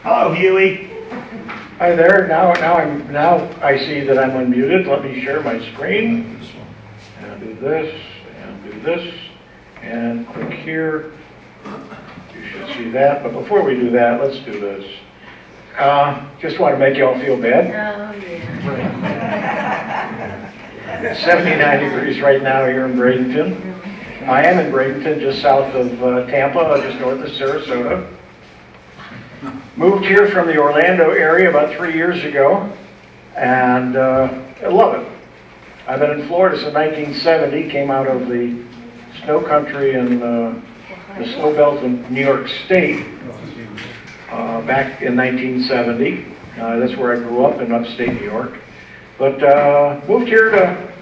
Hello, Huey. Hi there. Now I see that I'm unmuted. Let me share my screen. And do this, and do this, and click here. You should see that. But before we do that, let's do this. Just want to make you all feel bad. Oh, yeah. It's 79 degrees right now here in Bradenton. I am in Bradenton, just south of Tampa, just north of Sarasota. Moved here from the Orlando area about 3 years ago, and I love it. I've been in Florida since 1970, came out of the snow country and the snow belt in New York State back in 1970. That's where I grew up in upstate New York. But moved here to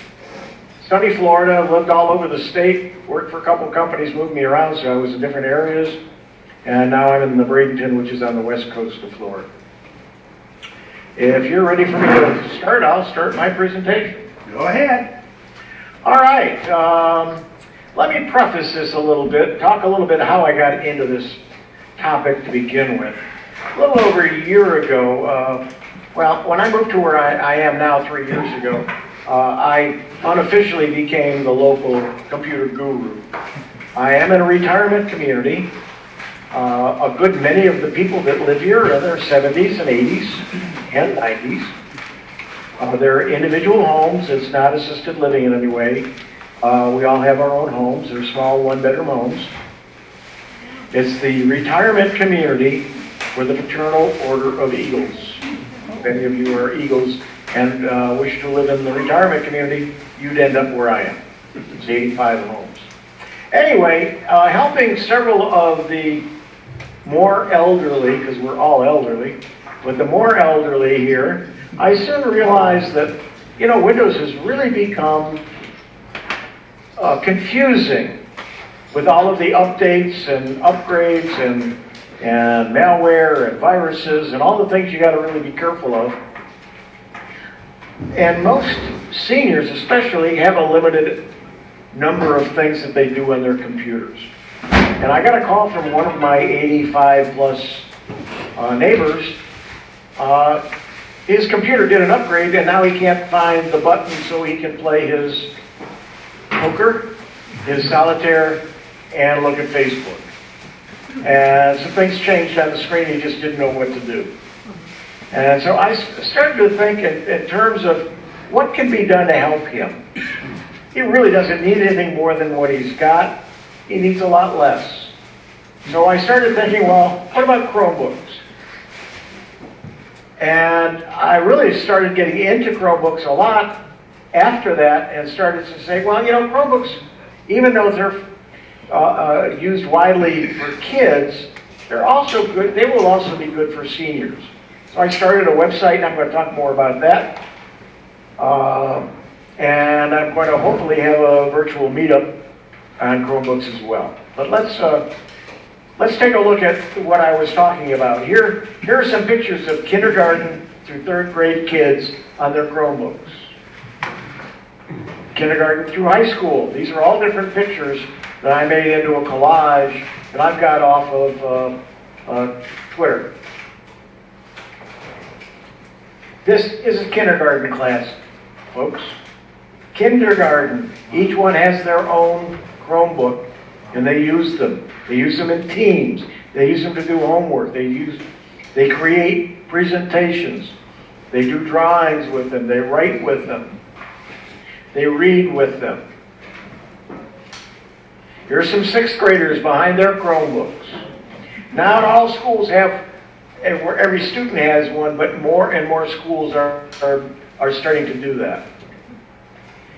sunny Florida, lived all over the state, worked for a couple companies, moved me around, so I was in different areas. And now I'm in the Bradenton, which is on the west coast of Florida. If you're ready for me to start, I'll start my presentation. Go ahead. All right. Let me preface this a little bit, talk a little bit how I got into this topic to begin with. A little over a year ago, well, when I moved to where I am now 3 years ago, I unofficially became the local computer guru. I am in a retirement community. A good many of the people that live here are in their 70s and 80s and 90s. They're individual homes. It's not assisted living in any way. We all have our own homes. They're small one-bedroom homes. It's the retirement community for the Fraternal Order of Eagles. If any of you are Eagles and wish to live in the retirement community, you'd end up where I am. It's 85 homes. Anyway, helping several of the more elderly, because we're all elderly, but the more elderly here, I soon realized that, Windows has really become confusing with all of the updates and upgrades and malware and viruses and all the things you got to really be careful of. And most seniors especially have a limited number of things that they do on their computers. And I got a call from one of my 85 plus neighbors. His computer did an upgrade and now he can't find the button so he can play his poker, his solitaire, and look at Facebook. And some things changed on the screen, he just didn't know what to do. And so I started to think in terms of what can be done to help him. He really doesn't need anything more than what he's got. He needs a lot less. So I started thinking, well, what about Chromebooks? And I really started getting into Chromebooks a lot after that and started to say, well, Chromebooks, even though they're used widely for kids, they're also good. They will also be good for seniors. So I started a website, and I'm going to talk more about that. And I'm going to hopefully have a virtual meetup on Chromebooks as well. But let's take a look at what I was talking about. Here are some pictures of kindergarten through third grade kids on their Chromebooks. Kindergarten through high school. These are all different pictures that I made into a collage that I've got off of Twitter. This is a kindergarten class, folks. Kindergarten. Each one has their own Chromebook, and they use them. They use them in teams. They use them to do homework. They create presentations. They do drawings with them. They write with them. They read with them. Here's some sixth graders behind their Chromebooks. Now all schools have, where every student has one, but more and more schools are starting to do that.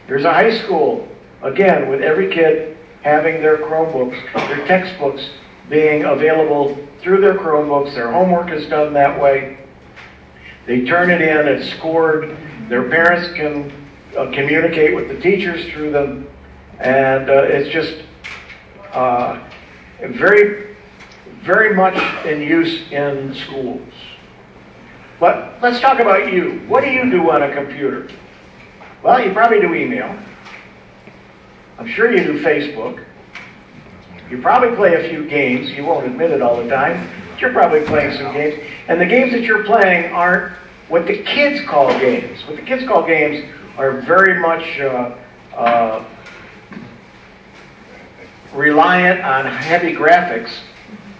Here's a high school, again, with every kid having their Chromebooks, their textbooks being available through their Chromebooks. Their homework is done that way. They turn it in, it's scored. Their parents can communicate with the teachers through them. And it's just very, very much in use in schools. But let's talk about you. What do you do on a computer? Well, you probably do email. I'm sure you do Facebook. You probably play a few games. You won't admit it all the time. But you're probably playing some games. And the games that you're playing aren't what the kids call games. What the kids call games are very much reliant on heavy graphics.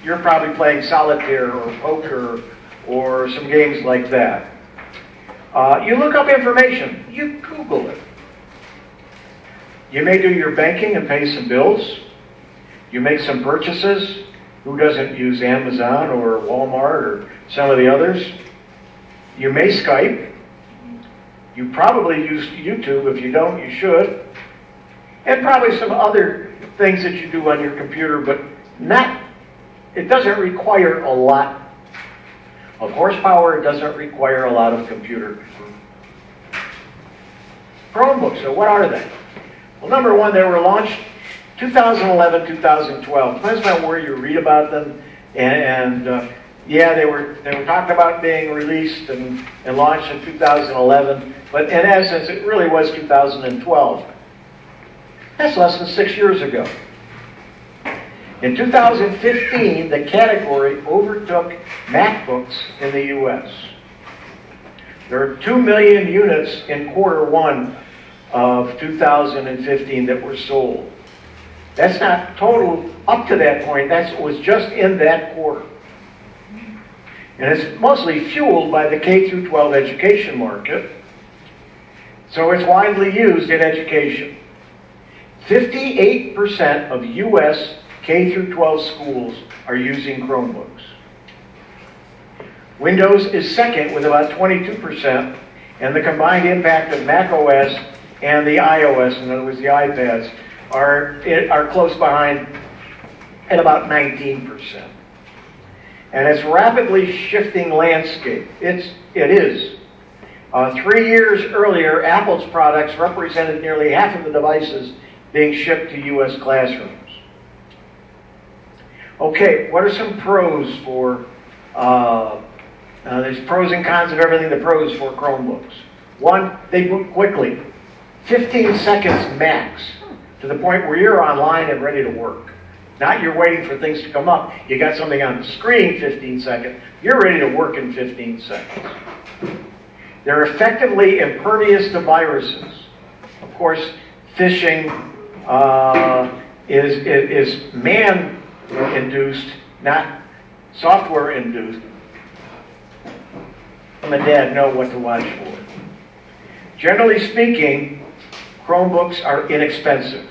You're probably playing solitaire or poker or some games like that. You look up information. You Google it. You may do your banking and pay some bills. You make some purchases. Who doesn't use Amazon or Walmart or some of the others? You may Skype. You probably use YouTube. If you don't, you should. And probably some other things that you do on your computer, but it doesn't require a lot of horsepower. It doesn't require a lot of computer. Chromebooks, so what are they? Well, number one, they were launched 2011, 2012. Depends on where you read about them. Yeah, they were talked about being released and launched in 2011, but in essence, it really was 2012. That's less than 6 years ago. In 2015, the category overtook MacBooks in the U.S. There are 2 million units in quarter one of 2015 that were sold. That's not total up to that point. That was just in that quarter. And it's mostly fueled by the K through 12 education market. So it's widely used in education. 58% of U.S. K through 12 schools are using Chromebooks. Windows is second with about 22%, and the combined impact of Mac OS and the iOS, in other words, the iPads, are close behind at about 19%. And it's rapidly shifting landscape. It is. 3 years earlier, Apple's products represented nearly half of the devices being shipped to U.S. classrooms. Okay, what are some pros for, there's pros and cons of everything, the pros for Chromebooks. One, they boot quickly. 15 seconds max, to the point where you're online and ready to work. Not you're waiting for things to come up. You got something on the screen, 15 seconds. You're ready to work in 15 seconds. They're effectively impervious to viruses. Of course, phishing is man-induced, not software-induced. Mom and Dad know what to watch for. Generally speaking, Chromebooks are inexpensive.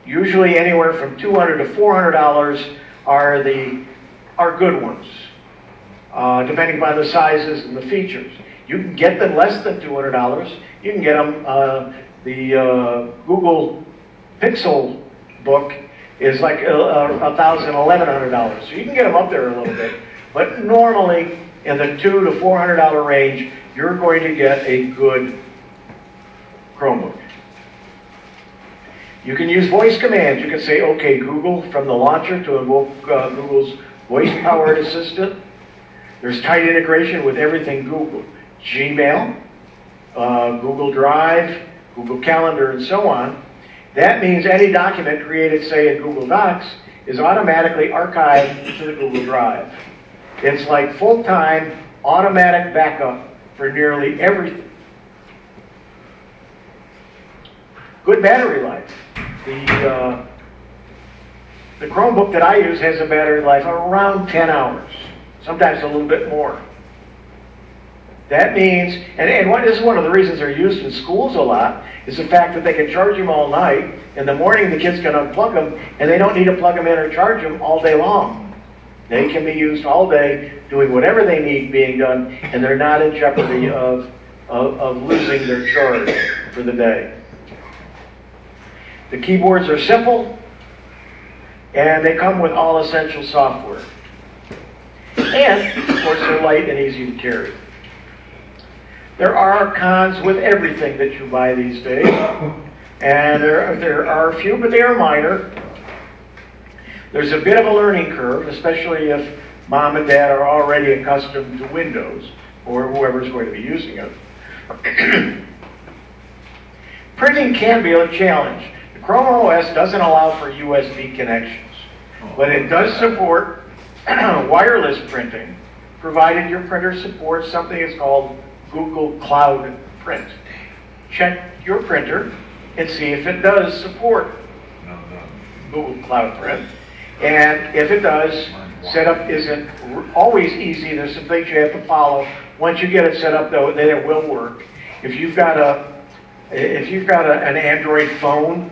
Usually anywhere from $200 to $400 are good ones, depending upon the sizes and the features. You can get them less than $200. You can get them, the Google Pixel book is like $1,000, $1,100. So you can get them up there a little bit. But normally in the $200 to $400 range, you're going to get a good Chromebook. You can use voice commands. You can say, okay, Google, from the launcher to invoke Google's voice-powered assistant. There's tight integration with everything Google. Gmail, Google Drive, Google Calendar, and so on. That means any document created, say, in Google Docs is automatically archived to the Google Drive. It's like full-time automatic backup for nearly everything. Good battery life. The Chromebook that I use has a battery life of around 10 hours, sometimes a little bit more. That means, this is one of the reasons they're used in schools a lot, is the fact that they can charge them all night. In the morning, the kids can unplug them, and they don't need to plug them in or charge them all day long. They can be used all day, doing whatever they need being done, and they're not in jeopardy of losing their charge for the day. The keyboards are simple, and they come with all essential software. And, of course, they're light and easy to carry. There are cons with everything that you buy these days, and there are a few, but they are minor. There's a bit of a learning curve, especially if Mom and Dad are already accustomed to Windows, or whoever's going to be using it. Printing can be a challenge. The Chrome OS doesn't allow for USB connections, but it does support wireless printing, provided your printer supports something that's called Google Cloud Print. Check your printer and see if it does support Google Cloud Print. And if it does, setup isn't always easy. There's some things you have to follow. Once you get it set up, though, then it will work. If you've got an Android phone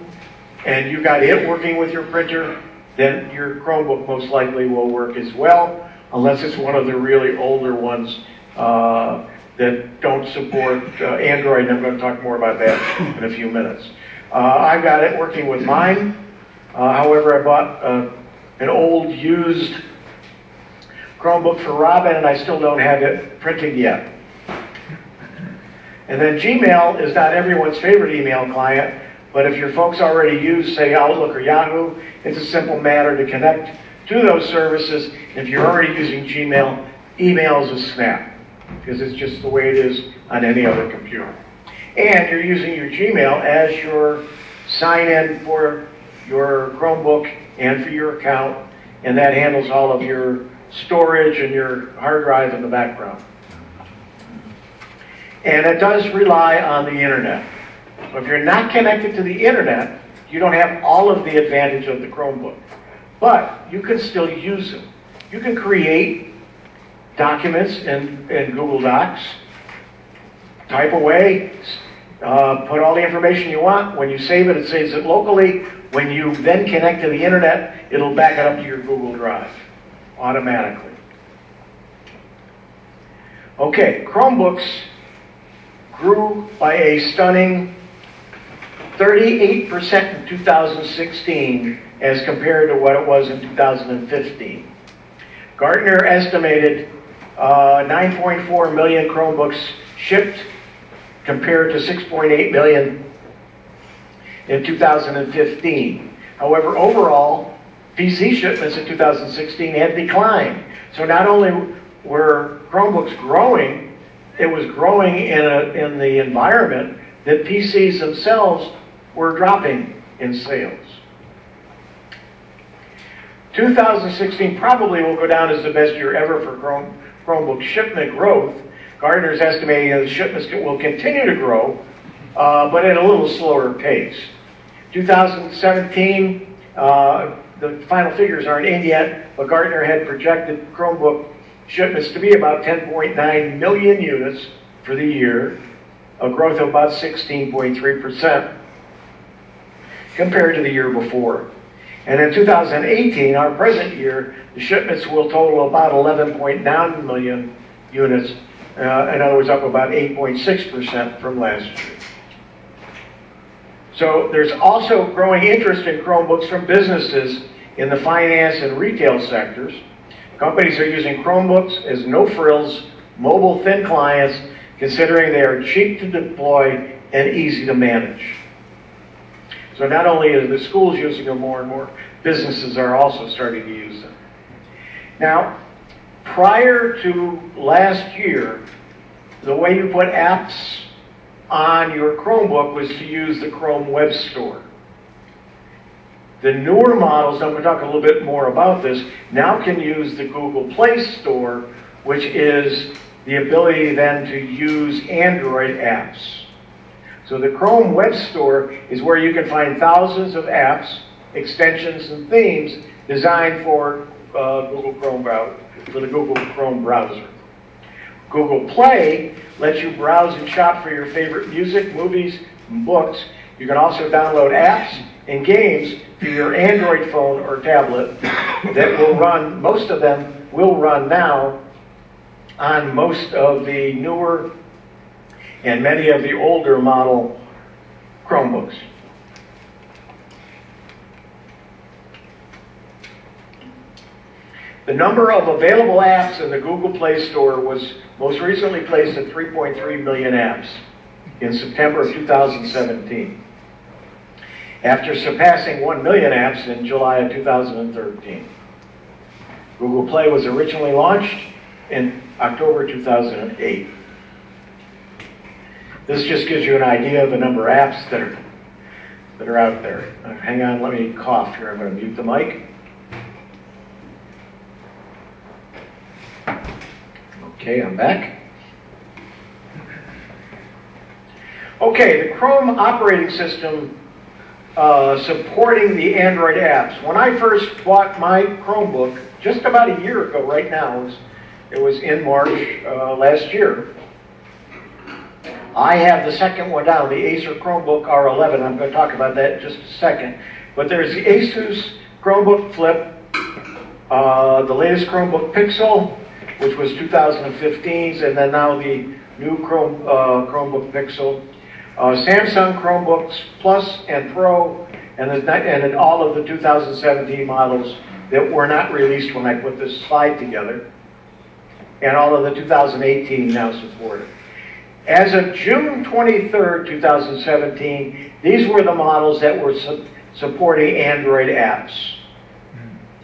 and you've got it working with your printer, then your Chromebook most likely will work as well, unless it's one of the really older ones that don't support Android, and I'm going to talk more about that in a few minutes. I've got it working with mine. However, I bought an old used Chromebook for Robin, and I still don't have it printing yet. And then Gmail is not everyone's favorite email client, but if your folks already use, say, Outlook or Yahoo, it's a simple matter to connect to those services. If you're already using Gmail, email is a snap, because it's just the way it is on any other computer. And you're using your Gmail as your sign-in for your Chromebook and for your account, and that handles all of your storage and your hard drive in the background. And it does rely on the internet. So if you're not connected to the internet, you don't have all of the advantage of the Chromebook. But you can still use it. You can create documents in Google Docs, type away, put all the information you want. When you save it, it saves it locally. When you then connect to the internet, it'll back it up to your Google Drive automatically. Okay, Chromebooks grew by a stunning 38% in 2016 as compared to what it was in 2015. Gartner estimated 9.4 million Chromebooks shipped compared to 6.8 million in 2015. However, overall, PC shipments in 2016 had declined. So not only were Chromebooks growing, it was growing in the environment that PCs themselves were dropping in sales. 2016 probably will go down as the best year ever for Chromebook shipment growth. Gartner's estimating that the shipments will continue to grow, but at a little slower pace. 2017, the final figures aren't in yet, but Gartner had projected Chromebook shipments to be about 10.9 million units for the year, a growth of about 16.3% compared to the year before. And in 2018, our present year, the shipments will total about 11.9 million units, in other words, up about 8.6% from last year. So there's also growing interest in Chromebooks from businesses in the finance and retail sectors. Companies are using Chromebooks as no-frills, mobile thin clients, considering they are cheap to deploy and easy to manage. So not only are the schools using them more and more, businesses are also starting to use them. Now, prior to last year, the way you put apps on your Chromebook was to use the Chrome Web Store. The newer models, I'm going to talk a little bit more about this, now can use the Google Play Store, which is the ability then to use Android apps. So the Chrome Web Store is where you can find thousands of apps, extensions, and themes designed for Google Chrome browser, for the Google Chrome browser. Google Play lets you browse and shop for your favorite music, movies, and books. You can also download apps and games to your Android phone or tablet that will run, most of them will run now on most of the newer and many of the older model Chromebooks. The number of available apps in the Google Play Store was most recently placed at 3.3 million apps in September of 2017, after surpassing 1 million apps in July of 2013. Google Play was originally launched in October 2008. This just gives you an idea of the number of apps that are out there. Hang on, let me cough here. I'm going to mute the mic. Okay, I'm back. Okay, the Chrome operating system supporting the Android apps. When I first bought my Chromebook, just about a year ago right now, it was in March last year, I have the second one down, the Acer Chromebook R11. I'm going to talk about that in just a second. But there's the Asus Chromebook Flip, the latest Chromebook Pixel, which was 2015's, and then now the new Chromebook Pixel. Samsung Chromebooks Plus and Pro, and then all of the 2017 models that were not released when I put this slide together, and all of the 2018 now supported. As of June 23rd, 2017, these were the models that were supporting Android apps.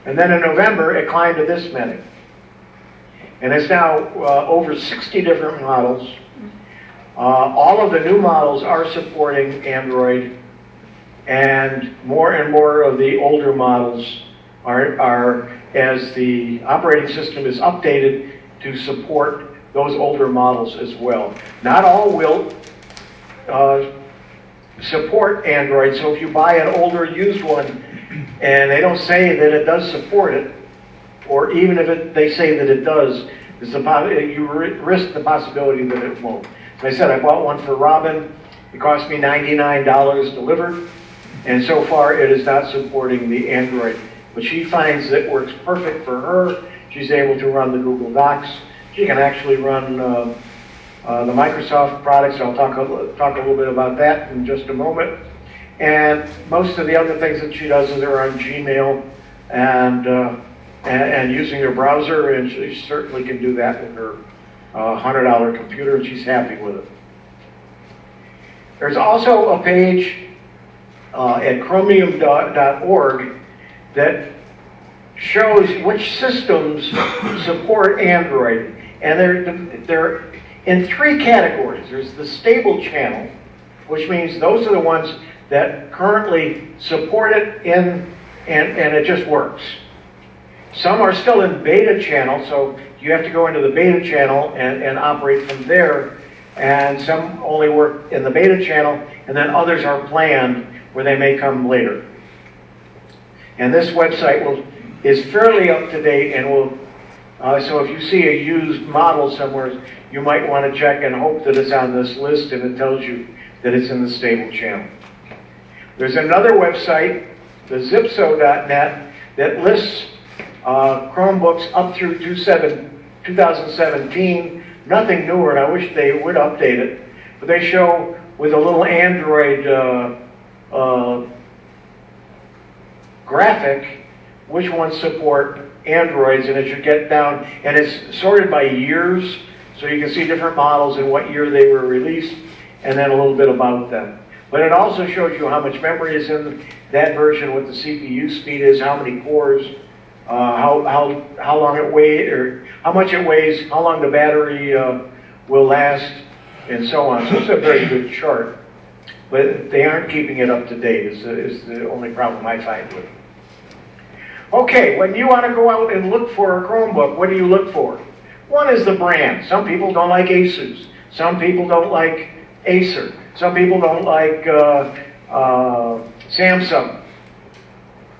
And then in November, it climbed to this many. And it's now over 60 different models. All of the new models are supporting Android, and more of the older models are as the operating system is updated to support those older models as well. Not all will support Android, so if you buy an older used one and they don't say that it does support it, or even if they say that it does, you risk the possibility that it won't. As I said, I bought one for Robin. It cost me $99 delivered, and so far it is not supporting the Android. But she finds that it works perfect for her. She's able to run the Google Docs. She can actually run the Microsoft products. I'll talk a little bit about that in just a moment. And most of the other things that she does is are on Gmail and using her browser, and she certainly can do that with her $100 computer, and she's happy with it. There's also a page at chromium.org that shows which systems support Android, and they're in three categories. There's the stable channel, which means those are the ones that currently support it and it just works. Some are still in beta channel, so you have to go into the beta channel and operate from there, and some only work in the beta channel, and then others are planned where they may come later. And this website is fairly up to date, and will so if you see a used model somewhere, you might want to check and hope that it's on this list and it tells you that it's in the stable channel. There's another website, the zipso.net, that lists Chromebooks up through 2017, nothing newer, and I wish they would update it, but they show with a little Android graphic which ones support Androids, and as you get down, and it's sorted by years, so you can see different models and what year they were released, and then a little bit about them. But it also shows you how much memory is in that version, what the CPU speed is, how many cores, how long it weighs, or how much it weighs, how long the battery will last, and so on. So it's a very good chart. But they aren't keeping it up to date is the only problem I find with it. Okay, when you want to go out and look for a Chromebook, what do you look for? One is the brand. Some people don't like Asus. Some people don't like Acer. Some people don't like Samsung.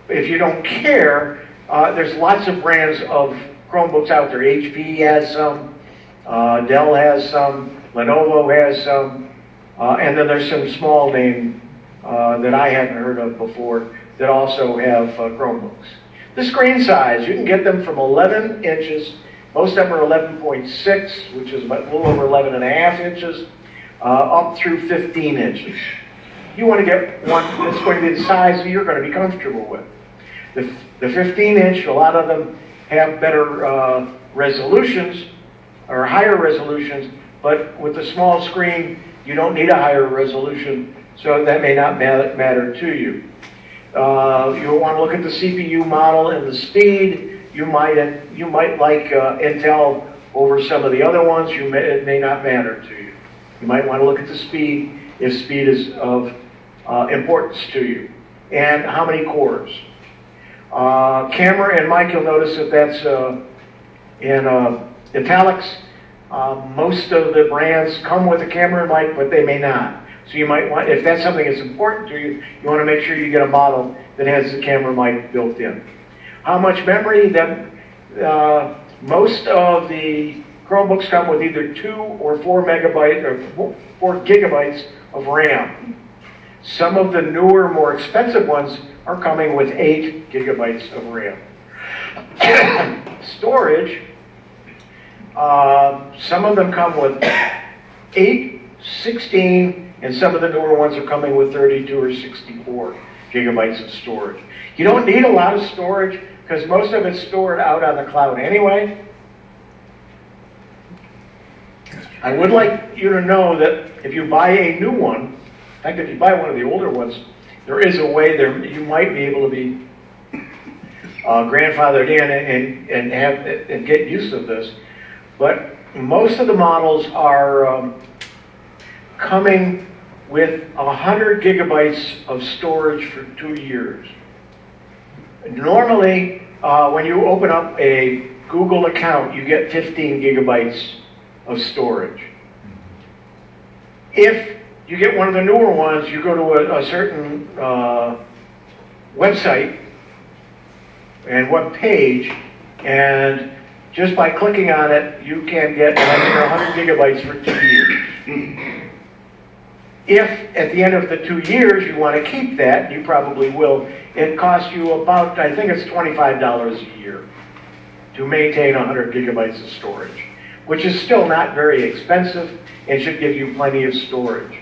If you don't care, there's lots of brands of Chromebooks out there. HP has some, Dell has some, Lenovo has some, and then there's some small name that I hadn't heard of before that also have Chromebooks. The screen size, you can get them from 11 inches, most of them are 11.6, which is about a little over 11.5 inches, up through 15 inches. You want to get one that's going to be the size that you're going to be comfortable with. The 15-inch, a lot of them have better resolutions, or higher resolutions, but with the small screen, you don't need a higher resolution, so that may not matter to you. You'll want to look at the CPU model and the speed. You might like Intel over some of the other ones. It may not matter to you. You might want to look at the speed if speed is of importance to you, and how many cores. Camera, and Mike, you'll notice that that's in italics. Most of the brands come with a camera and mic, but they may not. So you might want, if that's something that's important to you, you want to make sure you get a model that has the camera mic built in. How much memory? Most of the Chromebooks come with either 2 or 4 megabytes or 4 gigabytes of RAM. Some of the newer, more expensive ones are coming with 8 gigabytes of RAM. Storage, some of them come with 8, 16, and some of the newer ones are coming with 32 or 64 gigabytes of storage. You don't need a lot of storage because most of it's stored out on the cloud anyway. I would like you to know that if you buy a new one, in fact, if you buy one of the older ones, there is a way there you might be able to be grandfathered in and get use of this. But most of the models are coming with 100 gigabytes of storage for 2 years. Normally, when you open up a Google account, you get 15 gigabytes of storage. If you get one of the newer ones, you go to a certain website and web page, and just by clicking on it, you can get 100 gigabytes for 2 years. If at the end of the 2 years you want to keep that, you probably will, it costs you about, I think it's $25 a year to maintain 100 gigabytes of storage, which is still not very expensive and should give you plenty of storage.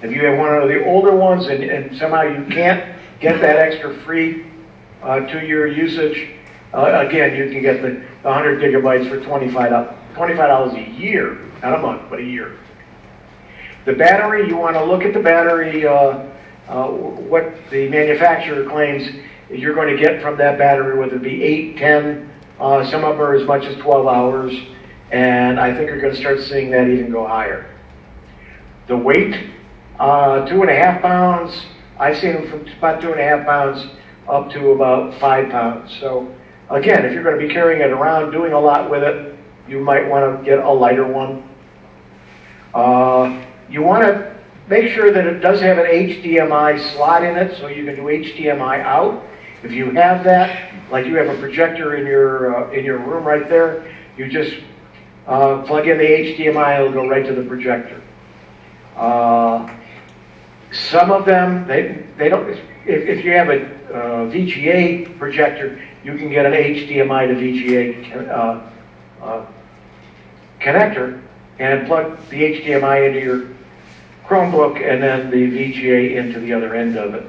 If you have one of the older ones and somehow you can't get that extra free 2-year usage, again, you can get the 100 gigabytes for $25 a year, not a month, but a year. The battery, you want to look at the battery, what the manufacturer claims you're going to get from that battery, whether it be 8, 10, some of them are as much as 12 hours, and I think you're going to start seeing that even go higher. The weight, 2.5 pounds. I've seen them from about 2.5 pounds up to about 5 pounds. So again, if you're going to be carrying it around, doing a lot with it, you might want to get a lighter one. You want to make sure that it does have an HDMI slot in it, so you can do HDMI out. If you have that, like you have a projector in your room right there, you just plug in the HDMI, it'll go right to the projector. Some of them, they don't. If you have a VGA projector, you can get an HDMI to VGA connector and plug the HDMI into your Chromebook and then the VGA into the other end of it.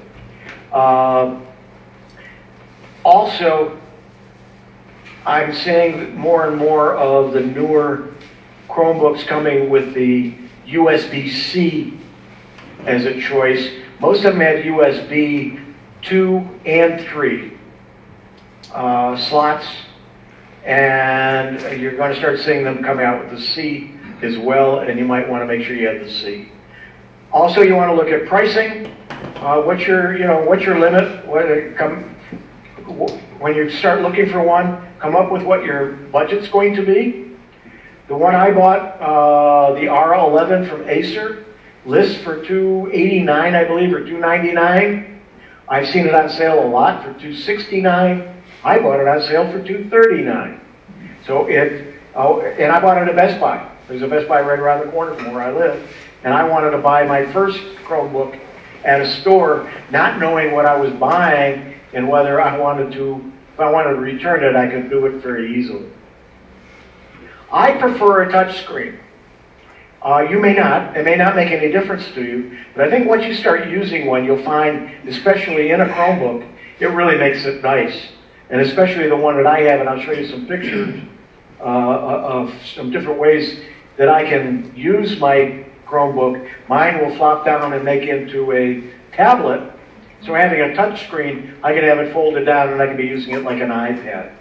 Also, I'm seeing more and more of the newer Chromebooks coming with the USB-C as a choice. Most of them have USB 2 and 3 slots, and you're going to start seeing them come out with the C as well, and you might want to make sure you have the C. Also, you want to look at pricing. What's your limit? When you start looking for one, come up with what your budget's going to be. The one I bought, the R11 from Acer, lists for $289, I believe, or $299. I've seen it on sale a lot for $269. I bought it on sale for $239. So and I bought it at Best Buy. There's a Best Buy right around the corner from where I live, and I wanted to buy my first Chromebook at a store, not knowing what I was buying and whether I wanted to, if I wanted to return it, I could do it very easily. I prefer a touch screen. You may not. It may not make any difference to you, but I think once you start using one, you'll find, especially in a Chromebook, it really makes it nice. And especially the one that I have, and I'll show you some pictures of some different ways that I can use my Chromebook. Mine will flop down and make into a tablet. So having a touch screen, I can have it folded down and I can be using it like an iPad.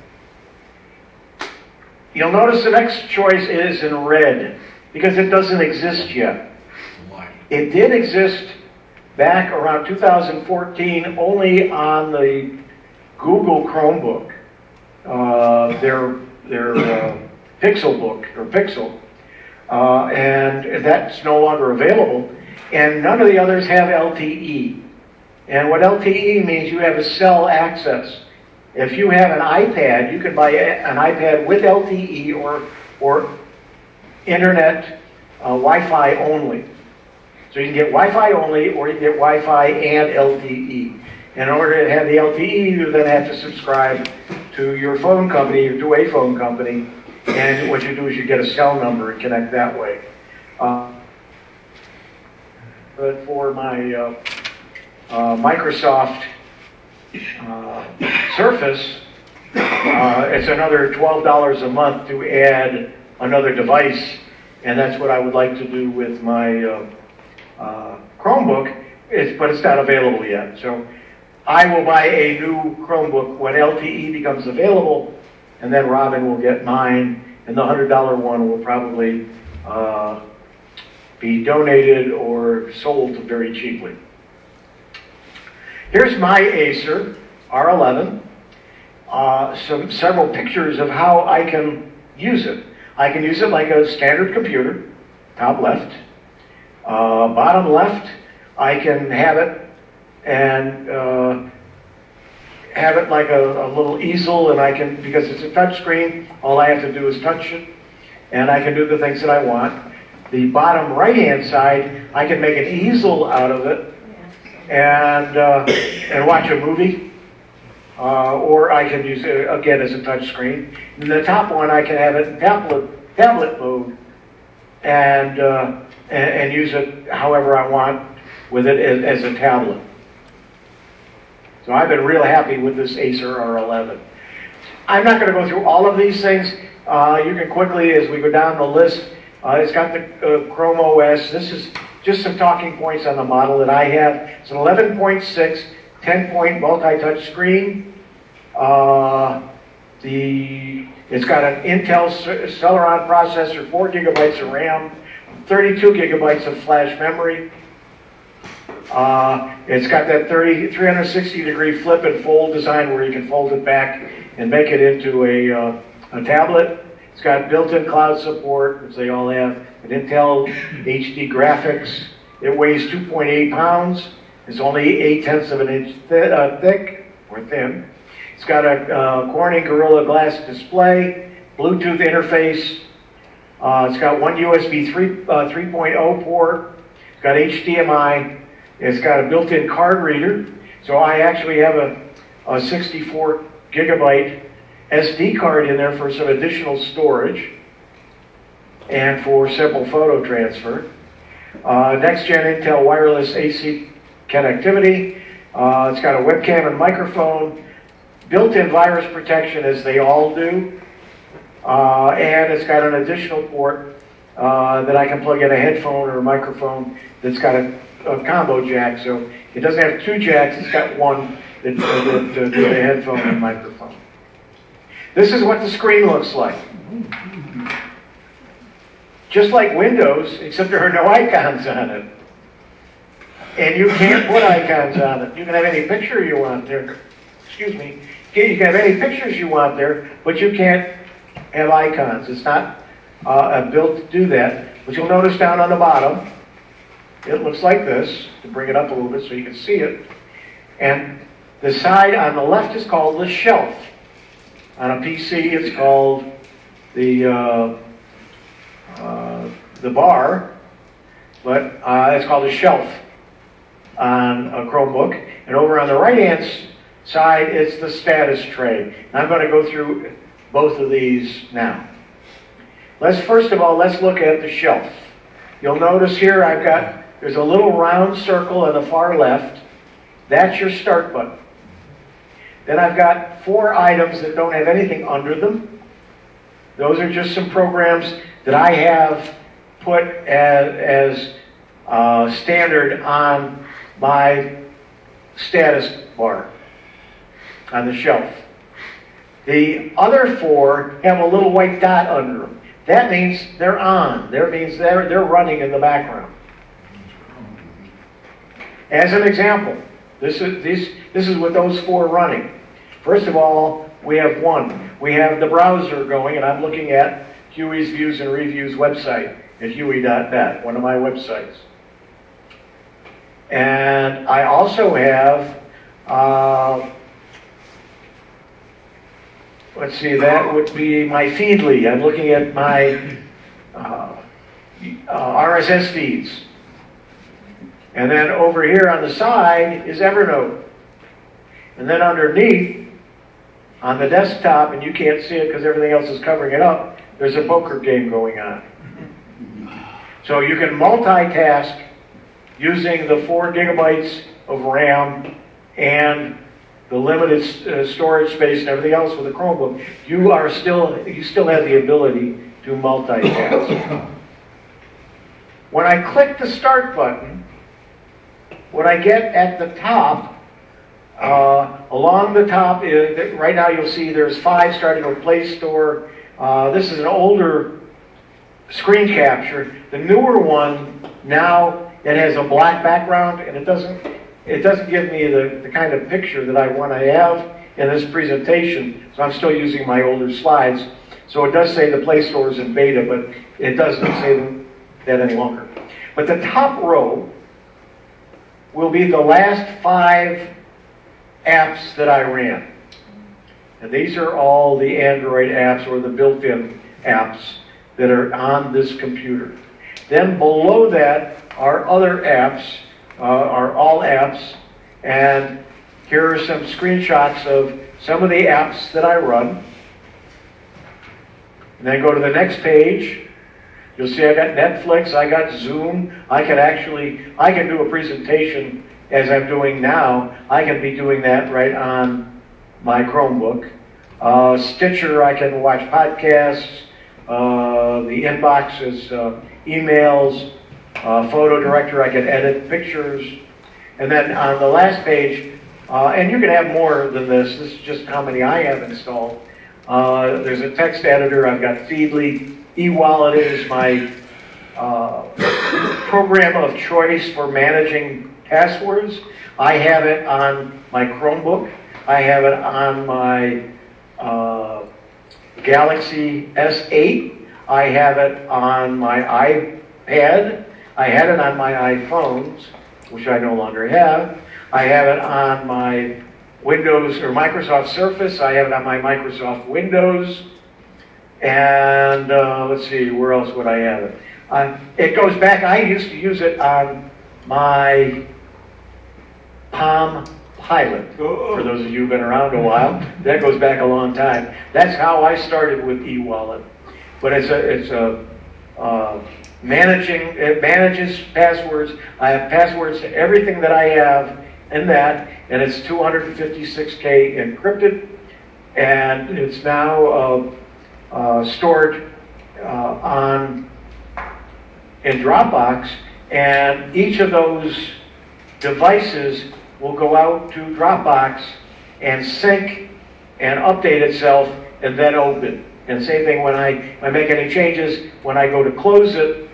You'll notice the next choice is in red, because it doesn't exist yet. Why? It did exist back around 2014 only on the Google Chromebook, their Pixel book, or Pixel. and that's no longer available. And none of the others have LTE. And what LTE means, you have a cell access. If you have an iPad, you can buy an iPad with LTE or internet Wi-Fi only. So you can get Wi-Fi only, or you can get Wi-Fi and LTE. In order to have the LTE, you then have to subscribe to your phone company, to a phone company, and what you do is you get a cell number and connect that way. But for my Microsoft Surface, it's another $12 a month to add another device, and that's what I would like to do with my Chromebook, but it's not available yet. So I will buy a new Chromebook when LTE becomes available, and then Robin will get mine, and the $100 one will probably be donated or sold very cheaply. Here's my Acer R11. Several pictures of how I can use it. I can use it like a standard computer, top left. Bottom left, I can have it and have it like a little easel, and I can, because it's a touch screen, all I have to do is touch it, and I can do the things that I want. The bottom right-hand side, I can make an easel out of it and watch a movie, or I can use it again as a touch screen. And the top one, I can have it in tablet mode and use it however I want with it as a tablet. So I've been real happy with this Acer R11. I'm not going to go through all of these things. You can quickly, as we go down the list, it's got the Chrome OS. This is just some talking points on the model that I have. It's an 11.6, 10-point multi-touch screen. It's got an Intel Celeron processor, 4 gigabytes of RAM, 32 gigabytes of flash memory. It's got that 360-degree flip and fold design where you can fold it back and make it into a tablet. It's got built-in cloud support, which they all have, an Intel HD graphics. It weighs 2.8 pounds. It's only 0.8 of an inch thick, or thin. It's got a Corning Gorilla Glass display, Bluetooth interface. It's got one USB 3.0 port. It's got HDMI. It's got a built-in card reader. So I actually have a 64 gigabyte SD card in there for some additional storage and for simple photo transfer. Next-gen Intel wireless AC connectivity. It's got a webcam and microphone, built-in virus protection as they all do, and it's got an additional port that I can plug in a headphone or a microphone that's got a combo jack. So it doesn't have two jacks, it's got one that do a headphone and microphone. This is what the screen looks like. Just like Windows, except there are no icons on it. And you can't put icons on it. You can have any picture you want there. Excuse me. You can have any pictures you want there, but you can't have icons. It's not built to do that. But you'll notice down on the bottom, it looks like this, to bring it up a little bit so you can see it. And the side on the left is called the shelf. On a PC, it's called the bar, but it's called a shelf on a Chromebook. And over on the right-hand side, it's the status tray. And I'm going to go through both of these now. First of all, let's look at the shelf. You'll notice here there's a little round circle on the far left. That's your start button. Then I've got 4 items that don't have anything under them. Those are just some programs that I have put as standard on my status bar on the shelf. The other 4 have a little white dot under them. That means they're on. That means they're running in the background. As an example, this is with those 4 running. First of all, we have one. We have the browser going, and I'm looking at Huey's Views and Reviews website. at huey.net, one of my websites. And I also have, let's see, that would be my Feedly. I'm looking at my RSS feeds. And then over here on the side is Evernote. And then underneath, on the desktop, and you can't see it because everything else is covering it up, there's a poker game going on. So you can multitask using the 4 gigabytes of RAM and the limited storage space and everything else with a Chromebook. You still have the ability to multitask. When I click the Start button, what I get at the top, along the top, right now you'll see there's 5 starting with Play Store. This is an older screen capture. The newer one, now it has a black background, and it doesn't give me the kind of picture that I want to have in this presentation, so I'm still using my older slides. So it does say the Play Store is in beta, but it doesn't say that any longer. But the top row will be the last 5 apps that I ran. And these are all the Android apps or the built-in apps that are on this computer. Then below that are other apps, are all apps, and here are some screenshots of some of the apps that I run. And then go to the next page. You'll see I got Netflix, I got Zoom. I can do a presentation as I'm doing now. I can be doing that right on my Chromebook. Stitcher, I can watch podcasts. The inbox is emails. Photo Director, I can edit pictures. And then on the last page, and you can have more than this. This is just how many I have installed. There's a text editor. I've got Feedly. eWallet is my program of choice for managing passwords. I have it on my Chromebook. I have it on my Galaxy S8. I have it on my iPad. I had it on my iPhones, which I no longer have. I have it on my Windows or Microsoft Surface. I have it on my Microsoft Windows. And let's see, where else would I have it? It goes back, I used to use it on my Palm Pilot. For those of you who've been around a while, that goes back a long time. That's how I started with eWallet. But it manages passwords. I have passwords to everything that I have in that, and it's 256K encrypted, and it's now stored in Dropbox, and each of those devices will go out to Dropbox and sync and update itself and then open. And same thing when I make any changes, when I go to close it,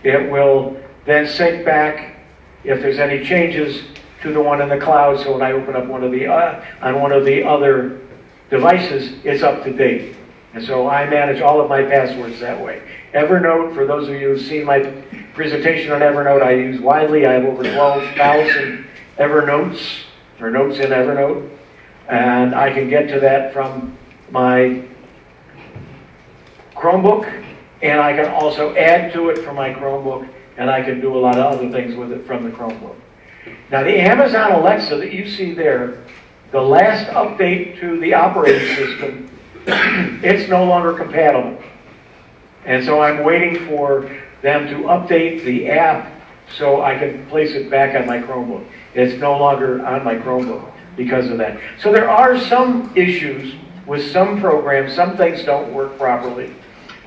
it will then sync back if there's any changes to the one in the cloud. So when I open up on one of the other devices, it's up to date. And so I manage all of my passwords that way. Evernote, for those of you who've seen my presentation on Evernote, I use widely. I have over 12,000 Evernotes, or notes in Evernote. And I can get to that from my Chromebook, and I can also add to it from my Chromebook, and I can do a lot of other things with it from the Chromebook. Now the Amazon Alexa that you see there, the last update to the operating system, it's no longer compatible. And so I'm waiting for them to update the app so I can place it back on my Chromebook. It's no longer on my Chromebook because of that. So there are some issues with some programs. Some things don't work properly.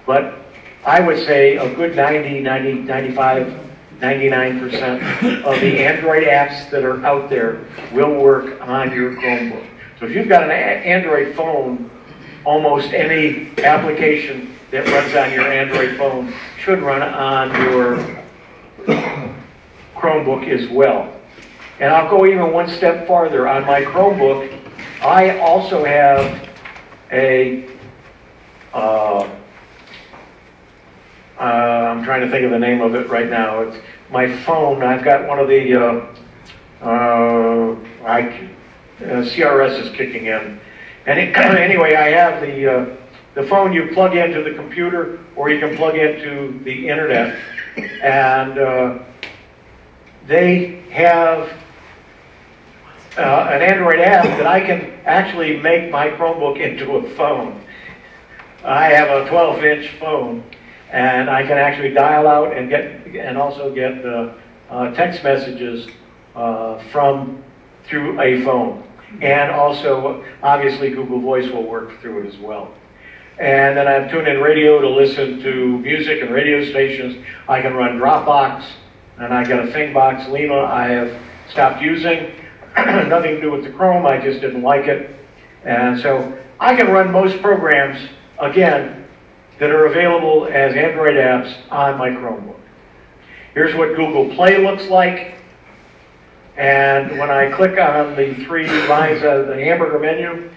But I would say a good 90, 95, 99% of the Android apps that are out there will work on your Chromebook. So if you've got an Android phone, almost any application that runs on your Android phone should run on your Chromebook as well. And I'll go even one step farther. On my Chromebook, I also have I'm trying to think of the name of it right now. It's my phone. I've got one of the CRS is kicking in. And anyway, I have the phone you plug into the computer, or you can plug into the internet, and they have an Android app that I can actually make my Chromebook into a phone. I have a 12-inch phone, and I can actually dial out and also get text messages through a phone. And also, obviously, Google Voice will work through it as well. And then I have TuneIn Radio to listen to music and radio stations. I can run Dropbox, and I got a ThingBox Lima I have stopped using. Nothing to do with the Chrome, I just didn't like it. And so I can run most programs, again, that are available as Android apps on my Chromebook. Here's what Google Play looks like. And when I click on the 3 lines of the hamburger menu,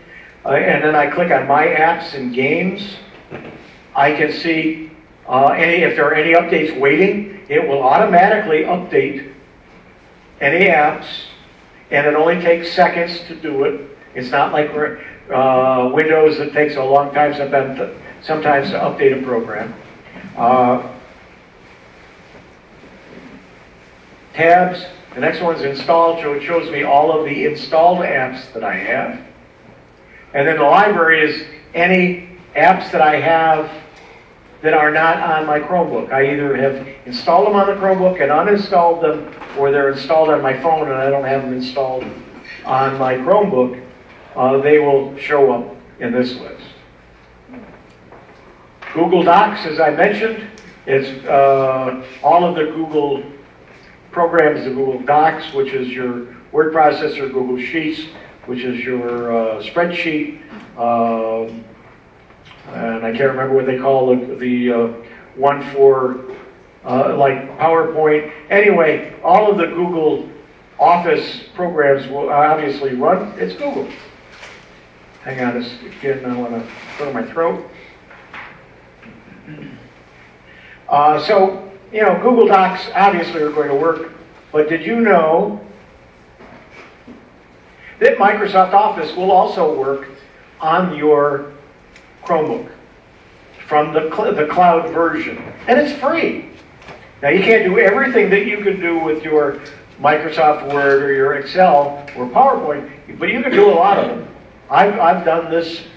and then I click on My Apps and Games, I can see if there are any updates waiting. It will automatically update any apps, and it only takes seconds to do it. It's not like Windows that takes a long time sometimes to update a program. Tabs. The next one's installed, so it shows me all of the installed apps that I have. And then the library is any apps that I have that are not on my Chromebook. I either have installed them on the Chromebook and uninstalled them, or they're installed on my phone and I don't have them installed on my Chromebook. They will show up in this list. Google Docs, as I mentioned, is all of the Google programs, the Google Docs, which is your word processor, Google Sheets, which is your spreadsheet, and I can't remember what they call the one for like PowerPoint. Anyway, all of the Google Office programs will obviously run. It's Google. Hang on, again, I want to clear my throat. So, you know, Google Docs obviously are going to work, but did you know that Microsoft Office will also work on your Chromebook from the cloud version? And it's free. Now, you can't do everything that you can do with your Microsoft Word or your Excel or PowerPoint, but you can do a lot of them. I've done this.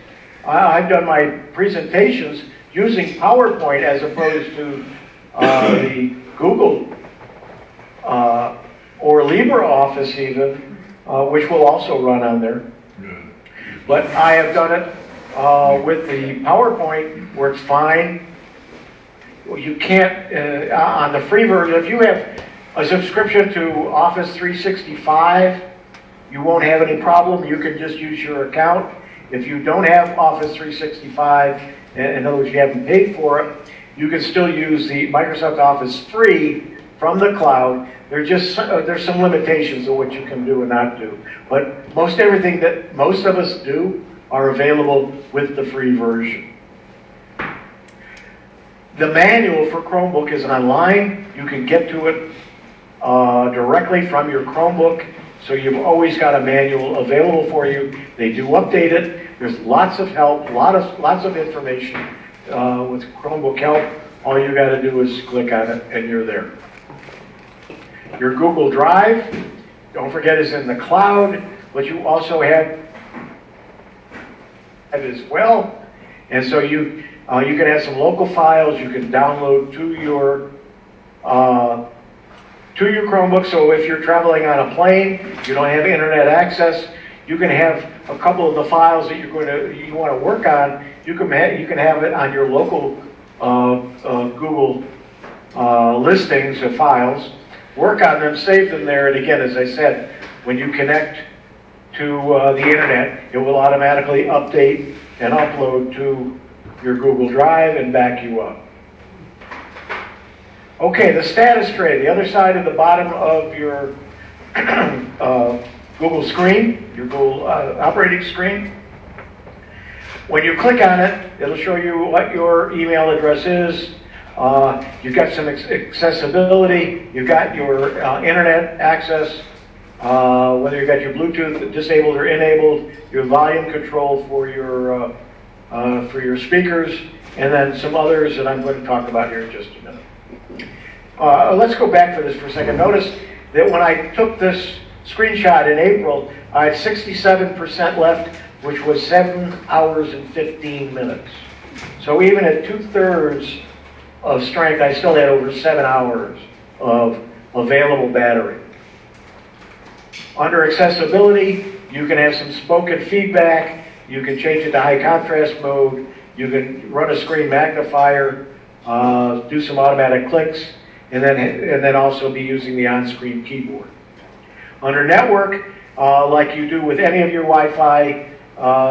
I've done my presentations using PowerPoint as opposed to the Google or LibreOffice even, which will also run on there. But I have done it with the PowerPoint, works fine. Well, you can't, on the free version, if you have a subscription to Office 365, you won't have any problem. You can just use your account. If you don't have Office 365, in other words, you haven't paid for it, you can still use the Microsoft Office free from the cloud. There's some limitations of what you can do and not do. But most everything that most of us do are available with the free version. The manual for Chromebook is online. You can get to it directly from your Chromebook. So you've always got a manual available for you. They do update it. There's lots of help, lots of information with Chromebook help. All you got to do is click on it and you're there. Your Google Drive, don't forget, is in the cloud, but you also have it as well. And so you can have some local files you can download to your Chromebook. So if you're traveling on a plane, you don't have internet access, you can have a couple of the files that you want to work on. You can have it on your local Google listings of files. Work on them, save them there, and again, as I said, when you connect to the internet, it will automatically update and upload to your Google Drive and back you up. Okay, the status tray, the other side of the bottom of your Google screen, your Google operating screen. When you click on it, it'll show you what your email address is. You've got some accessibility. You've got your internet access, whether you've got your Bluetooth disabled or enabled, your volume control for your speakers, and then some others that I'm going to talk about here in just a minute. Let's go back for this for a second. Notice that when I took this screenshot in April, I had 67% left, which was 7 hours and 15 minutes. So even at 2/3 of strength, I still had over 7 hours of available battery. Under accessibility, you can have some spoken feedback. You can change it to high contrast mode. You can run a screen magnifier, do some automatic clicks, and then also be using the on-screen keyboard. Under network, like you do with any of your Wi-Fi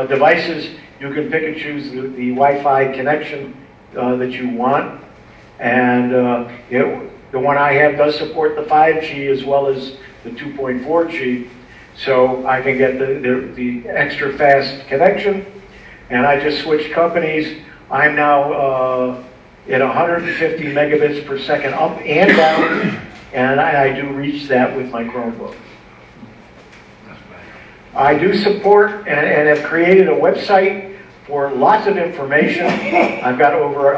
devices, you can pick and choose the Wi-Fi connection that you want. And the one I have does support the 5G as well as the 2.4G, so I can get the extra fast connection. And I just switched companies. I'm now at 150 megabits per second up and down, and I do reach that with my Chromebook. I do support and have created a website for lots of information. I've got over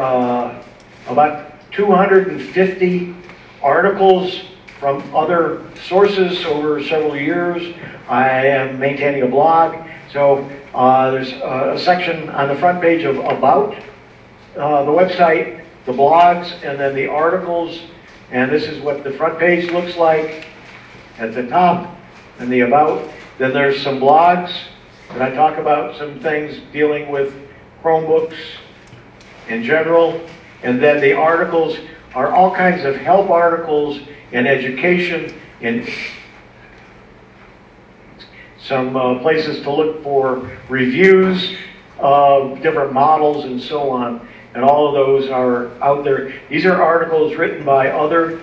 about 250 articles from other sources over several years. I am maintaining a blog. So there's a section on the front page of About, the website, the blogs, and then the articles. And this is what the front page looks like at the top, and the About. Then there's some blogs, and I talk about some things dealing with Chromebooks in general. And then the articles are all kinds of help articles and education and some places to look for reviews of different models and so on. And all of those are out there. These are articles written by other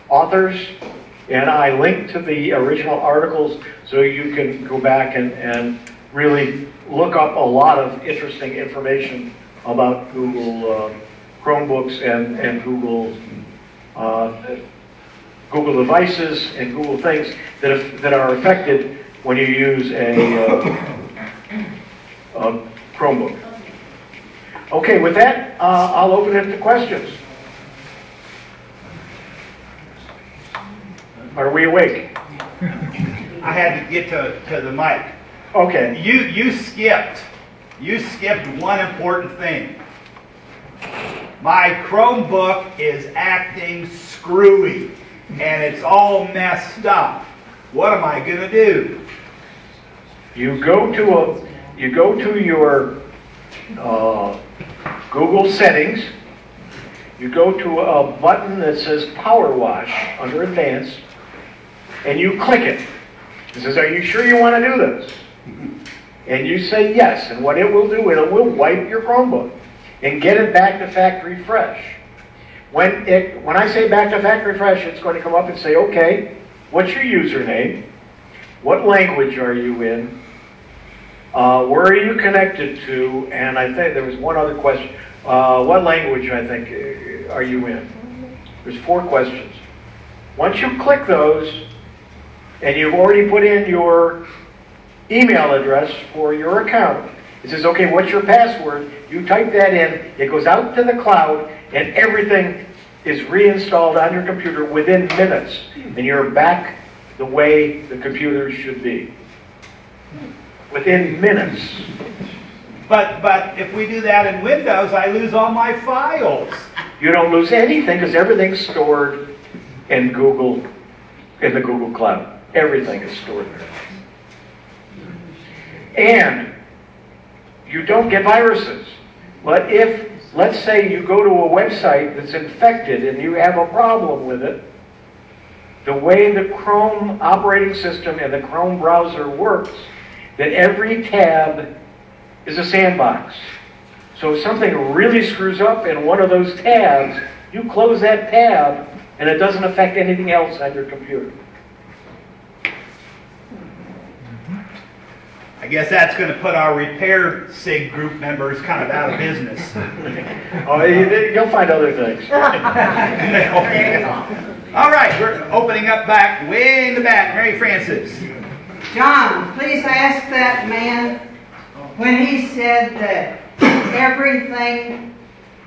authors, and I link to the original articles so you can go back and really look up a lot of interesting information about Google Chromebooks and Google devices and Google things that are affected when you use a Chromebook. Okay, with that, I'll open it to questions. Are we awake? I had to get to the mic. Okay. You skipped one important thing. My Chromebook is acting screwy, and it's all messed up. What am I gonna do? You go to your Google settings. You go to a button that says Power Wash under Advanced, and you click it. It says, "Are you sure you want to do this?" And you say yes, and what it will do, it will wipe your Chromebook and get it back to factory fresh. When I say back to factory fresh, it's going to come up and say, "Okay, what's your username? What language are you in? Where are you connected to?" And I think there was one other question. What language, I think, are you in? There's 4 questions. Once you click those, and you've already put in your email address for your account, it says, "Okay, what's your password?" You type that in, it goes out to the cloud, and everything is reinstalled on your computer within minutes, and you're back the way the computer should be. Within minutes. But if we do that in Windows, I lose all my files. You don't lose anything because everything's stored in the Google Cloud. Everything is stored there. And you don't get viruses. But if, let's say, you go to a website that's infected and you have a problem with it, the way the Chrome operating system and the Chrome browser works, that every tab is a sandbox. So if something really screws up in one of those tabs, you close that tab and it doesn't affect anything else on your computer. I guess that's going to put our repair SIG group members kind of out of business. Oh, you'll find other things. All right, we're opening up back, way in the back. Mary Frances. John, please ask that man when he said that everything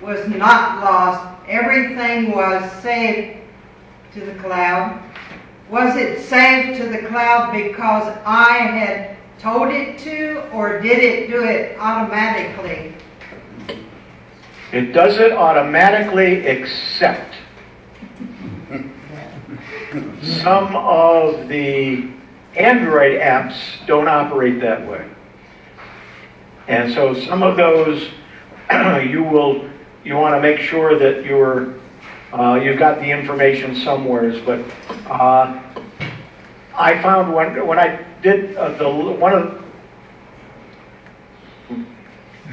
was not lost, everything was saved to the cloud. Was it saved to the cloud because I had told it to, or did it do it automatically? It does it automatically, except some of the Android apps don't operate that way. And so some of those you want to make sure that you've got the information somewheres. But I found when I did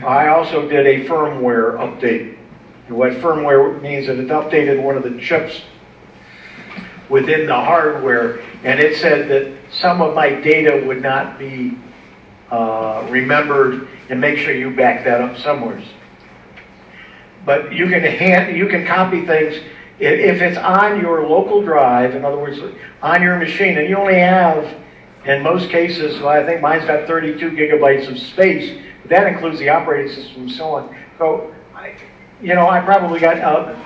I also did a firmware update. What firmware means is it updated one of the chips within the hardware, and it said that some of my data would not be remembered, and make sure you back that up somewhere. But you can copy things if it's on your local drive, in other words, on your machine, and you only have, in most cases, well, I think mine's got 32 gigabytes of space. That includes the operating system and so on. So, I probably got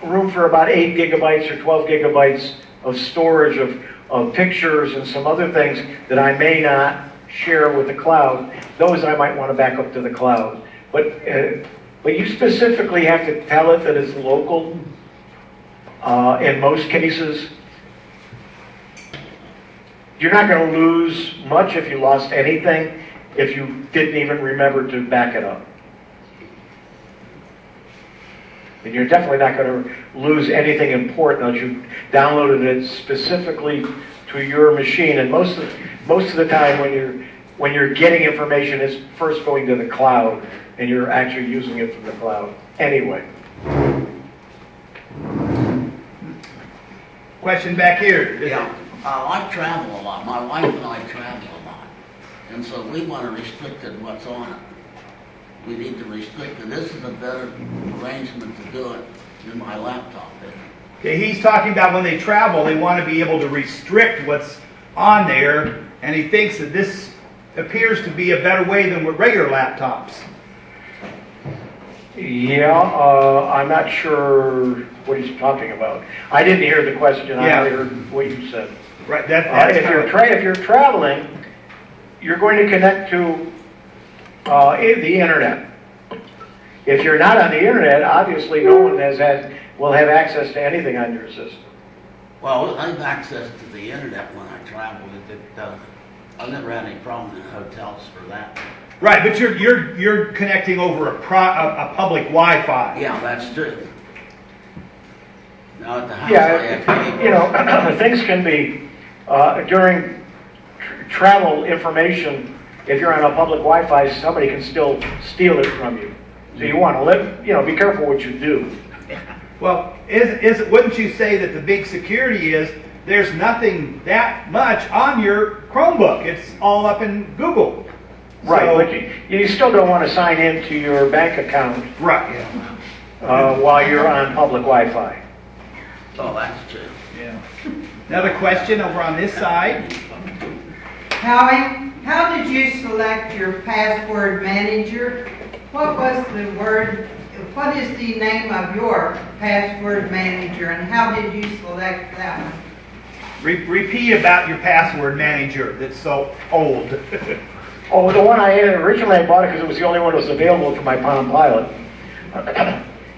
room for about 8 gigabytes or 12 gigabytes of storage of pictures and some other things that I may not share with the cloud. Those I might want to back up to the cloud. But you specifically have to tell it that it's local. In most cases, you're not going to lose much if you lost anything if you didn't even remember to back it up. And you're definitely not going to lose anything important unless you downloaded it specifically to your machine. And most of the time when you're getting information, it's first going to the cloud, and you're actually using it from the cloud anyway. Question back here. Yeah, I travel a lot. My wife and I travel a lot. And so we want to restrict what's on it. We need to restrict it. This is a better arrangement to do it than my laptop is. Okay, he's talking about when they travel, they want to be able to restrict what's on there, and he thinks that this appears to be a better way than with regular laptops. Yeah, I'm not sure what he's talking about. I didn't hear the question. Yeah. I heard what you said. Right. If you're traveling, you're going to connect to the internet. If you're not on the internet, obviously no one will have access to anything on your system. Well, I have access to the internet when I travel. I've never had any problem in hotels for that. Right, but you're connecting over a public Wi-Fi. Yeah, that's true. Now at the house, I have things can be during travel information. If you're on a public Wi-Fi, somebody can still steal it from you. So you want to be careful what you do. Well, wouldn't you say that the big security is there's nothing that much on your Chromebook? It's all up in Google. Right, So, but you still don't want to sign into your bank account right. while you're on public Wi-Fi. Oh, that's true. Yeah. Another question over on this side. Howie, how did you select your password manager? What is the name of your password manager, and how did you select that one? Repeat about your password manager that's so old. Oh, the one I had originally, I bought it because it was the only one that was available for my Palm Pilot.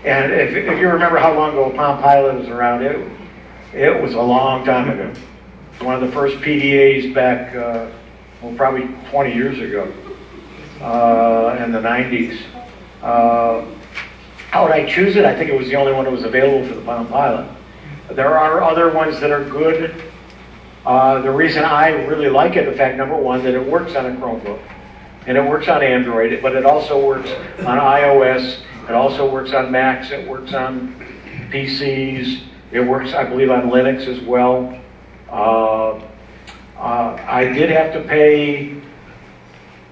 And if you remember how long ago Palm Pilot was around, it was a long time ago. One of the first PDAs back, probably 20 years ago, in the 90s. How would I choose it? I think it was the only one that was available for the Palm Pilot. There are other ones that are good. The reason I really like it, in fact, number one, that it works on a Chromebook, and it works on Android, but it also works on iOS, it also works on Macs, it works on PCs, it works, I believe, on Linux as well. I did have to pay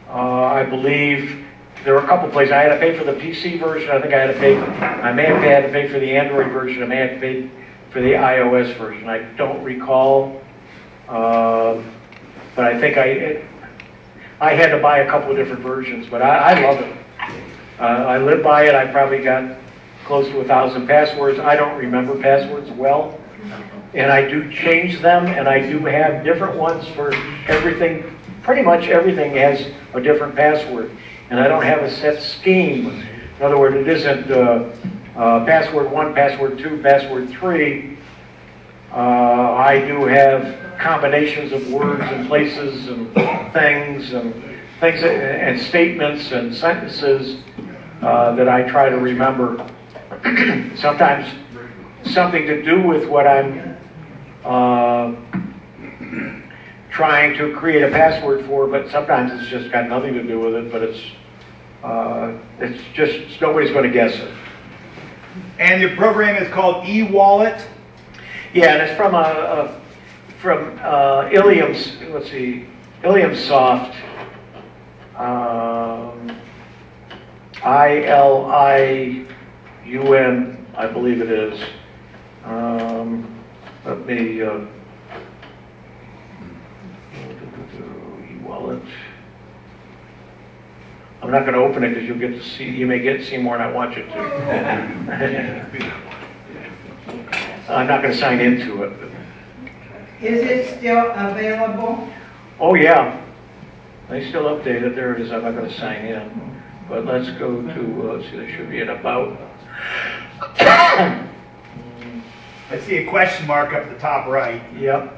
I believe there were a couple places. I had to pay for the PC version. I think I may have had to pay for the Android version. I may have to pay for the iOS version. I don't recall. But I think I had to buy a couple of different versions, but I love it. I live by it. I probably got close to 1,000 passwords. I don't remember passwords well, and I do change them, and I do have different ones for everything. Pretty much everything has a different password, and I don't have a set scheme. In other words, it isn't password 1, password 2, password 3. I do have combinations of words and places and things and statements and sentences that I try to remember. Sometimes something to do with what I'm trying to create a password for, but sometimes it's just got nothing to do with it, but it's just nobody's going to guess it. And your program is called eWallet? Yeah, and it's from Ilium's, let's see, Ilium Soft, ILIUM, I believe it is. Let me, e-wallet. I'm not going to open it because you'll get to see, you may get to see more than I want you to. I'm not going to sign into it. Is it still available? Oh yeah, they still update it. There it is. I'm not going to sign in, but let's go to. Let's see, there should be an about. I see a question mark up at the top right. Yep,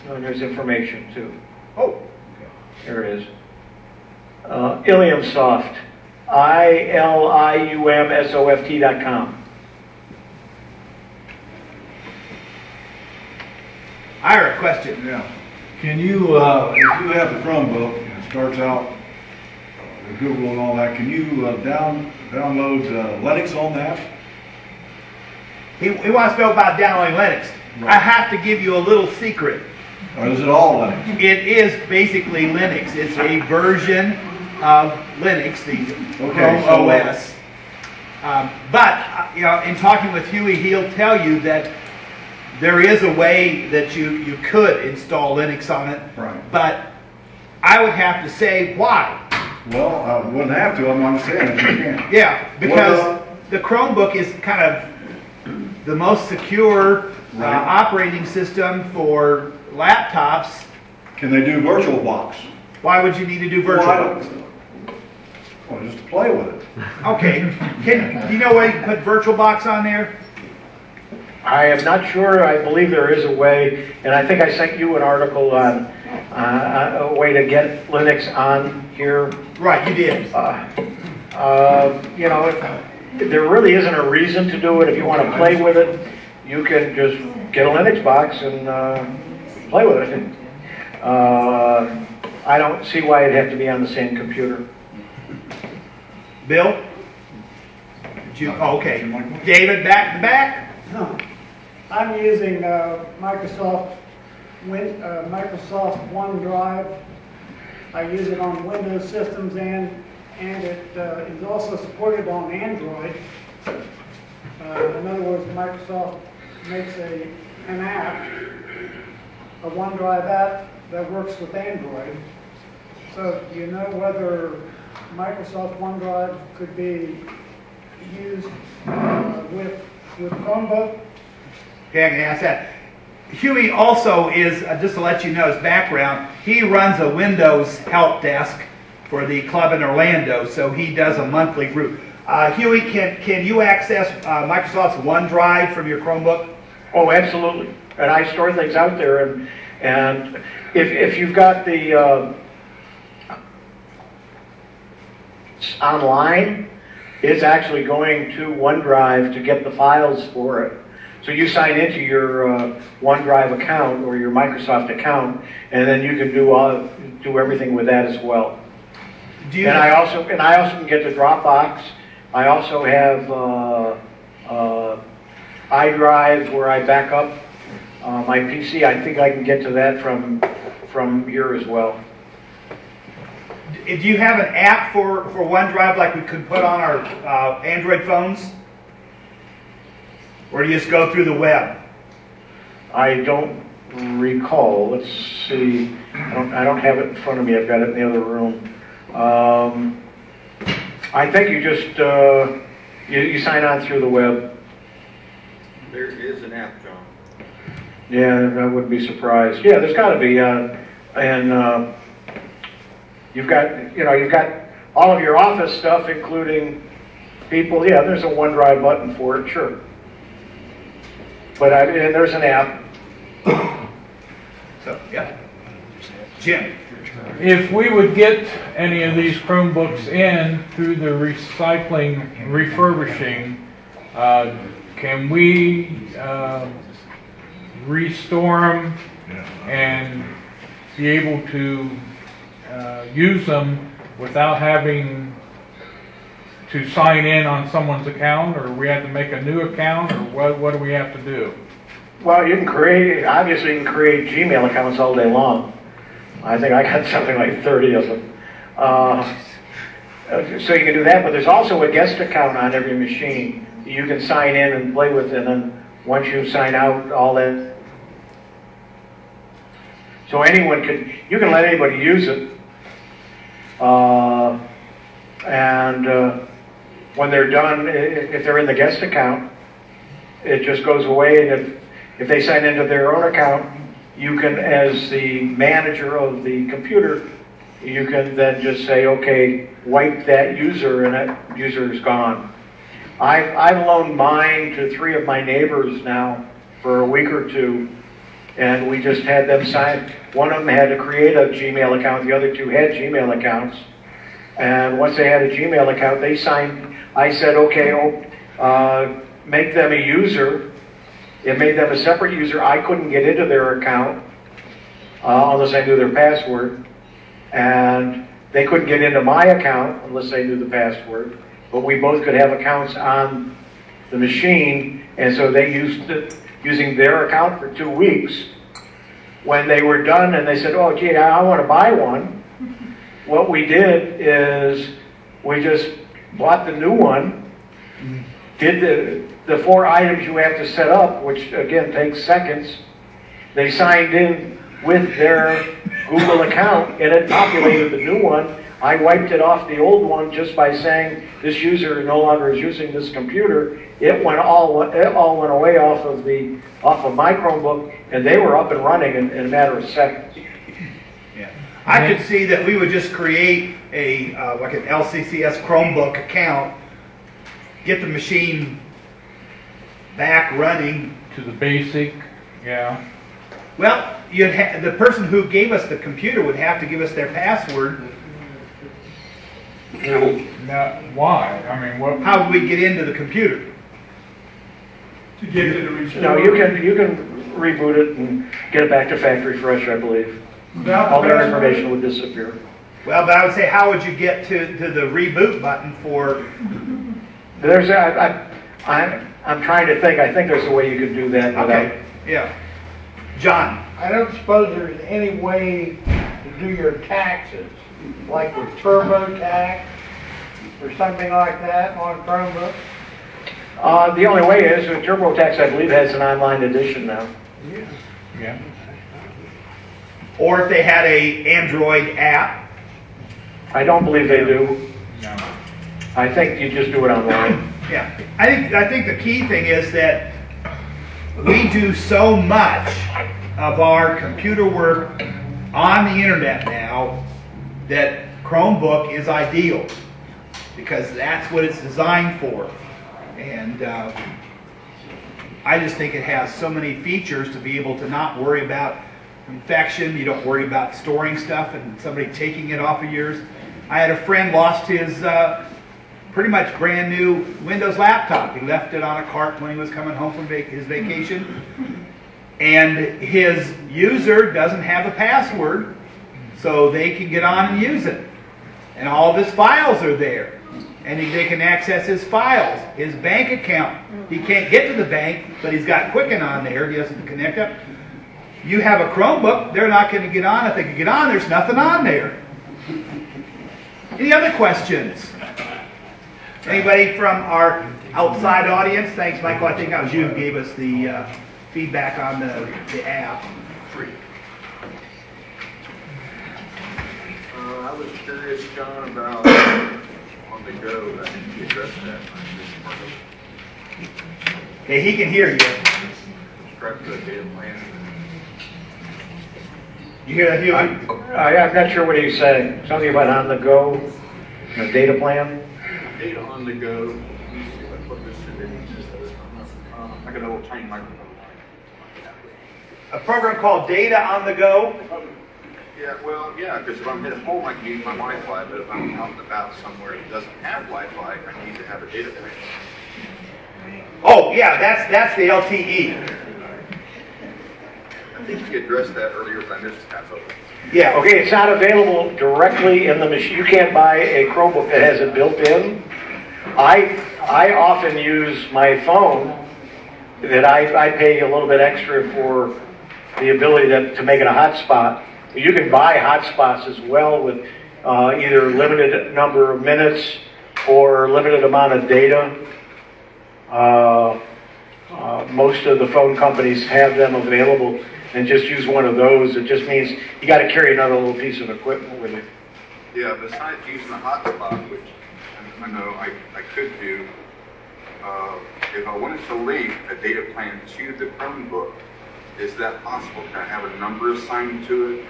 and there's information too. Oh, Here it is. Ilium Soft, ILIUMSOFT.com. I heard a question. Yeah. Can you, if you have the Chromebook and it starts out with Google and all that, can you download Linux on that? He wants to know about downloading Linux. Right. I have to give you a little secret. Or is it all Linux? It is basically Linux. It's a version of Linux, the Chrome so, OS. But in talking with Huey, he'll tell you that there is a way that you could install Linux on it. Right. But I would have to say why. Well, I wouldn't have to. I'm saying if you can. Yeah, because Well, the Chromebook is kind of the most secure Right. operating system for laptops. Can they do VirtualBox? Why would you need to do VirtualBox? Well, just to play with it. Okay, do you know where you can put VirtualBox on there? I am not sure. I believe there is a way, and I think I sent you an article on a way to get Linux on here. Right, you did. There really isn't a reason to do it. If you want to play with it, you can just get a Linux box and play with it. I don't see why it'd have to be on the same computer. Bill? Okay. David, back to back? No. I'm using Microsoft OneDrive. I use it on Windows systems and it is also supported on Android. In other words, Microsoft makes an app, a OneDrive app that works with Android. So do you know whether Microsoft OneDrive could be used with Chromebook? Okay, I can ask that. Huey also is, just to let you know his background, he runs a Windows help desk for the club in Orlando, so he does a monthly group. Huey, can you access Microsoft's OneDrive from your Chromebook? Oh, absolutely. And I store things out there, and if you've got the online, it's actually going to OneDrive to get the files for it. So you sign into your OneDrive account or your Microsoft account, and then you can do everything with that as well. And I also can get the Dropbox. I also have iDrive where I back up my PC. I think I can get to that from here as well. do you have an app for OneDrive like we could put on our Android phones? Or do you just go through the web? I don't recall. Let's see. I don't have it in front of me. I've got it in the other room. I think you just you sign on through the web. There is an app, John. Yeah, I wouldn't be surprised. Yeah, there's got to be. And you've got all of your office stuff, including people. Yeah, there's a OneDrive button for it. Sure. But and there's an app. So, yeah. Jim? If we would get any of these Chromebooks in through the recycling, refurbishing, can we restore them and be able to use them without having to sign in on someone's account, or we have to make a new account, or what do we have to do? Well, you can create Gmail accounts all day long. I think I got something like 30 of them. So you can do that, but there's also a guest account on every machine. You can sign in and play with, and then once you sign out, all that. So you can let anybody use it. When they're done, if they're in the guest account, it just goes away, and if they sign into their own account, you can, as the manager of the computer, you can then just say, okay, wipe that user, and that user is gone. I've loaned mine to 3 of my neighbors now for a week or two, and we just had them sign. One of them had to create a Gmail account, the other 2 had Gmail accounts, and once they had a Gmail account, they signed. I said, okay, make them a user. It made them a separate user. I couldn't get into their account unless I knew their password. And they couldn't get into my account unless they knew the password. But we both could have accounts on the machine. And so they used it using their account for 2 weeks. When they were done and they said, oh, gee, I want to buy one. What we did is we just bought the new one, did the 4 items you have to set up, which again takes seconds. They signed in with their Google account and it populated the new one. I wiped it off the old one just by saying this user no longer is using this computer. It all went away off of my Chromebook, and they were up and running in a matter of seconds. Yeah, I could see that we would just create a like an LCCS Chromebook account, get the machine back running To the basic, yeah. Well, the person who gave us the computer would have to give us their password. Now, why? I mean, what? How would we get into the computer? To get it to restore. No, you can reboot it and get it back to factory fresh, I believe. Without the All their password? information would disappear. Well, but I would say, how would you get to the reboot button for? I'm trying to think. I think there's a way you could do that without. Okay, yeah. John? I don't suppose there's any way to do your taxes, like with TurboTax or something like that on Chromebook? The only way is with TurboTax, I believe, has an online edition now. Yeah. Or if they had a Android app? I don't believe they do. No. I think you just do it online. Yeah. I think the key thing is that we do so much of our computer work on the internet now that Chromebook is ideal because that's what it's designed for. And I just think it has so many features to be able to not worry about infection. You don't worry about storing stuff and somebody taking it off of yours. I had a friend lost his pretty much brand new Windows laptop. He left it on a cart when he was coming home from his vacation. And his user doesn't have a password, so they can get on and use it. And all of his files are there. And they can access his files, his bank account. He can't get to the bank, but he's got Quicken on there. He doesn't connect up. You have a Chromebook, they're not going to get on. If they can get on, there's nothing on there. Any other questions? Anybody from our outside audience? Thanks, Michael. I think that was you who gave us the feedback on the app. I was curious, John, about on the go, that you addressed that. Okay, he can hear you. Describe the data plan. You hear that, Huey? I'm not sure what he's saying. Something about on the go, the data plan? Data on the go. Let me see if I put this in. Like an old tiny microphone. A program called Data on the Go. Yeah, well, yeah, because if I'm at home, I can use my Wi-Fi, but if I'm out and about somewhere that doesn't have Wi-Fi, I need to have a data plan. Oh, yeah, that's the LTE. I think you addressed that earlier, but I missed half of it. Yeah. Okay, it's not available directly in the machine. You can't buy a Chromebook that has it built in. I often use my phone that I pay a little bit extra for the ability to make it a hotspot. You can buy hotspots as well with either limited number of minutes or limited amount of data. Most of the phone companies have them available, and just use one of those. It just means you got to carry another little piece of equipment with you. Yeah, besides using the hotspot, which I know I could do, if I wanted to link a data plan to the Chromebook, is that possible? Can I have a number assigned to it?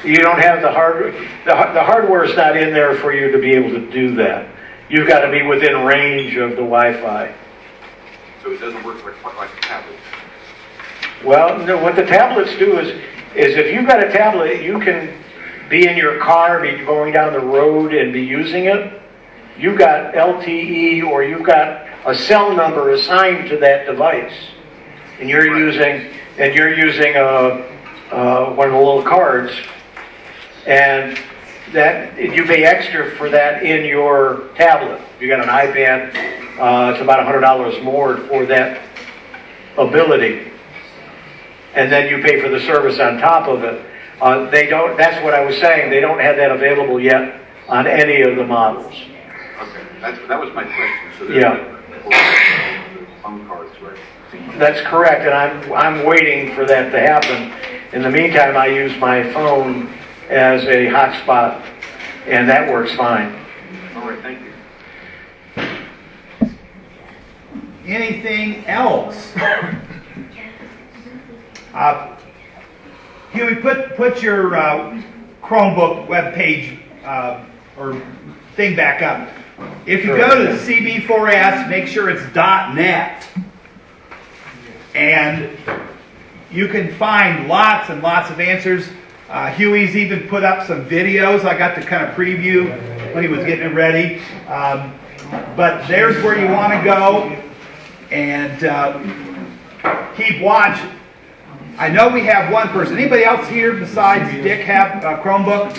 You don't have the hardware. The hardware is not in there for you to be able to do that. You've got to be within range of the Wi-Fi. So it doesn't work like a tablet? Well, no, what the tablets do is if you've got a tablet, you can be in your car, be going down the road and be using it. You've got LTE or you've got a cell number assigned to that device, and you're using one of the little cards, and that you pay extra for that in your tablet. If you got an iPad, it's about $100 more for that ability, and then you pay for the service on top of it. They don't. That's what I was saying. They don't have that available yet on any of the models. Okay, that was my question. So Yeah. Phone cards, right? That's correct, and I'm waiting for that to happen. In the meantime, I use my phone as a hotspot, and that works fine. All right, thank you. Anything else? Huey, put your Chromebook webpage or thing back up. If you go to the CB4S, make sure it's .net. And you can find lots and lots of answers. Huey's even put up some videos. I got to kind of preview when he was getting it ready. But there's where you want to go and keep watching. I know we have one person. Anybody else here besides Dick have a Chromebook?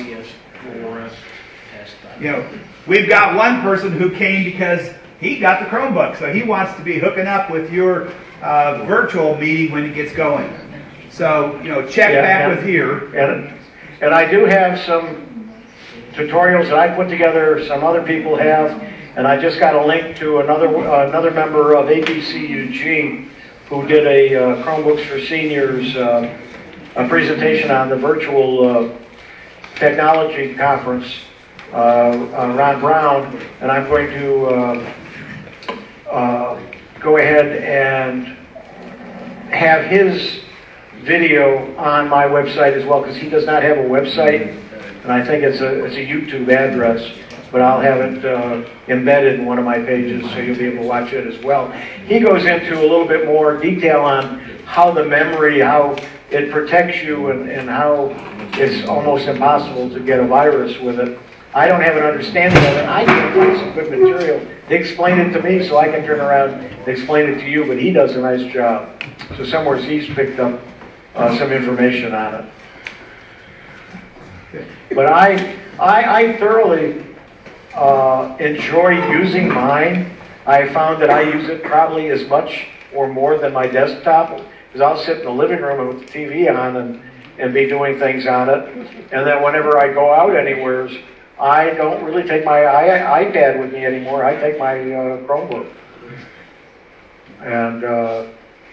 You know, we've got one person who came because he got the Chromebook, so he wants to be hooking up with your virtual meeting when it gets going. So, you know, check back with here. And I do have some tutorials that I put together, some other people have, and I just got a link to another member of ABCUG who did a Chromebooks for Seniors a presentation on the virtual technology conference, Ron Brown, and I'm going to go ahead and have his video on my website as well, because he does not have a website, and I think it's a YouTube address, but I'll have it embedded in one of my pages so you'll be able to watch it as well. He goes into a little bit more detail on how the memory, how it protects you, and how it's almost impossible to get a virus with it. I don't have an understanding of it. I can find some good material. They explain it to me so I can turn around and explain it to you, but he does a nice job. So somewhere he's picked up some information on it. But I thoroughly enjoy using mine. I found that I use it probably as much or more than my desktop, because I'll sit in the living room with the TV on and be doing things on it. And then whenever I go out anywhere, I don't really take my iPad with me anymore. I take my Chromebook. And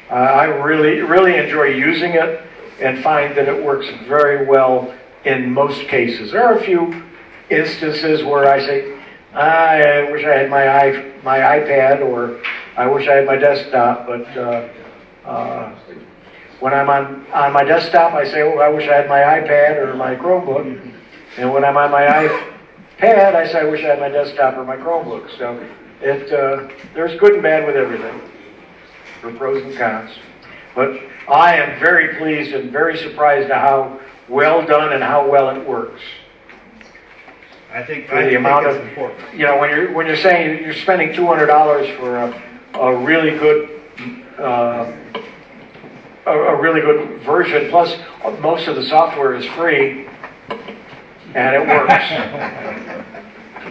I really enjoy using it and find that it works very well in most cases. There are a few instances where I say, I wish I had my iPad, or I wish I had my desktop, but when I'm on my desktop, I say, oh, I wish I had my iPad or my Chromebook. And when I'm on my iPad, I say, I wish I had my desktop or my Chromebook. So there's good and bad with everything, for pros and cons. But I am very pleased and very surprised at how well done and how well it works. I think For the amount of, important. you know, when you're saying you're spending $200 for a really good a really good version, plus most of the software is free, and it works.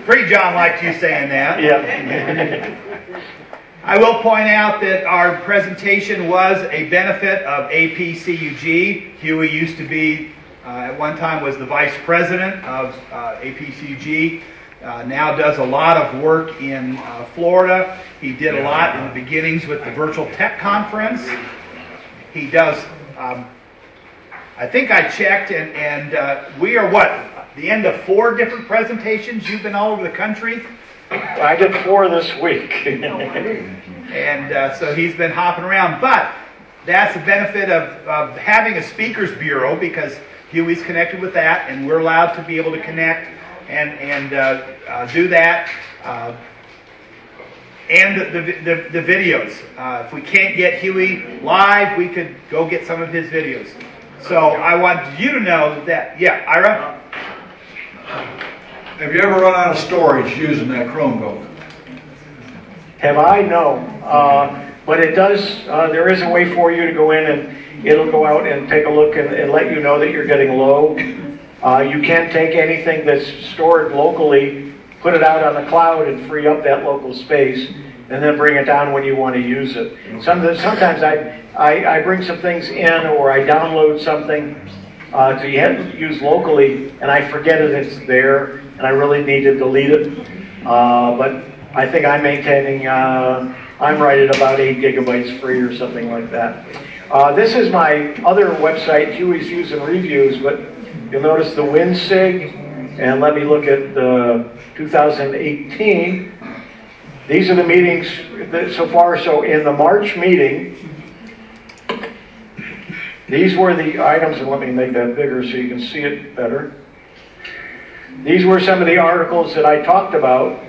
Free John liked you saying that. Yeah. I will point out that our presentation was a benefit of APCUG. Huey used to be, at one time, was the vice president of APCUG. Now does a lot of work in Florida. He did a lot in the beginnings with the Virtual Tech Conference. He does, I think I checked, and we are what? The end of 4 different presentations? You've been all over the country? I did 4 this week. And so he's been hopping around. But that's the benefit of having a speakers bureau, because Huey's connected with that, and we're allowed to be able to connect and do that. And the videos. If we can't get Huey live, we could go get some of his videos. So I want you to know that, yeah, Ira? Have you ever run out of storage using that Chromebook? Have I? No. But it does, there is a way for you to go in and it'll go out and take a look and let you know that you're getting low. You can take anything that's stored locally, put it out on the cloud and free up that local space, and then bring it down when you want to use it. Sometimes I bring some things in, or I download something to use locally, and I forget it's there, and I really need to delete it. But I think I'm maintaining, I'm right at about 8 gigabytes free or something like that. This is my other website, Huey's Views and Reviews, but you'll notice the WinSig, and let me look at the 2018. These are the meetings so far. So in the March meeting, these were the items, and let me make that bigger so you can see it better. These were some of the articles that I talked about.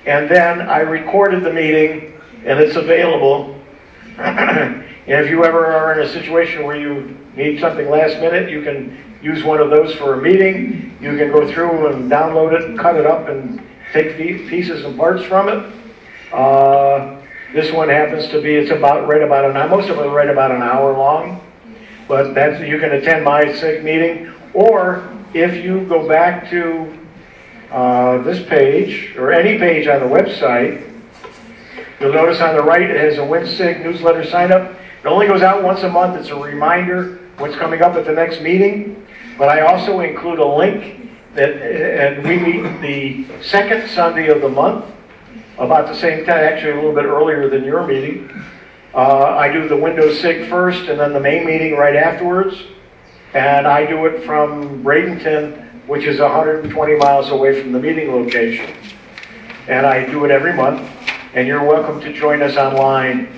And then I recorded the meeting, and it's available. And if you ever are in a situation where you need something last minute, you can use one of those for a meeting. You can go through and download it, cut it up, and take pieces and parts from it. This one happens to be, it's right about an hour. Most of them are right about an hour long. But you can attend my SIG meeting. Or if you go back to this page, or any page on the website, you'll notice on the right it has a WinSig newsletter sign up. It only goes out once a month. It's a reminder what's coming up at the next meeting. But I also include a link and we meet the second Sunday of the month, about the same time, actually a little bit earlier than your meeting. I do the Windows SIG first, and then the main meeting right afterwards. And I do it from Bradenton, which is 120 miles away from the meeting location. And I do it every month. And you're welcome to join us online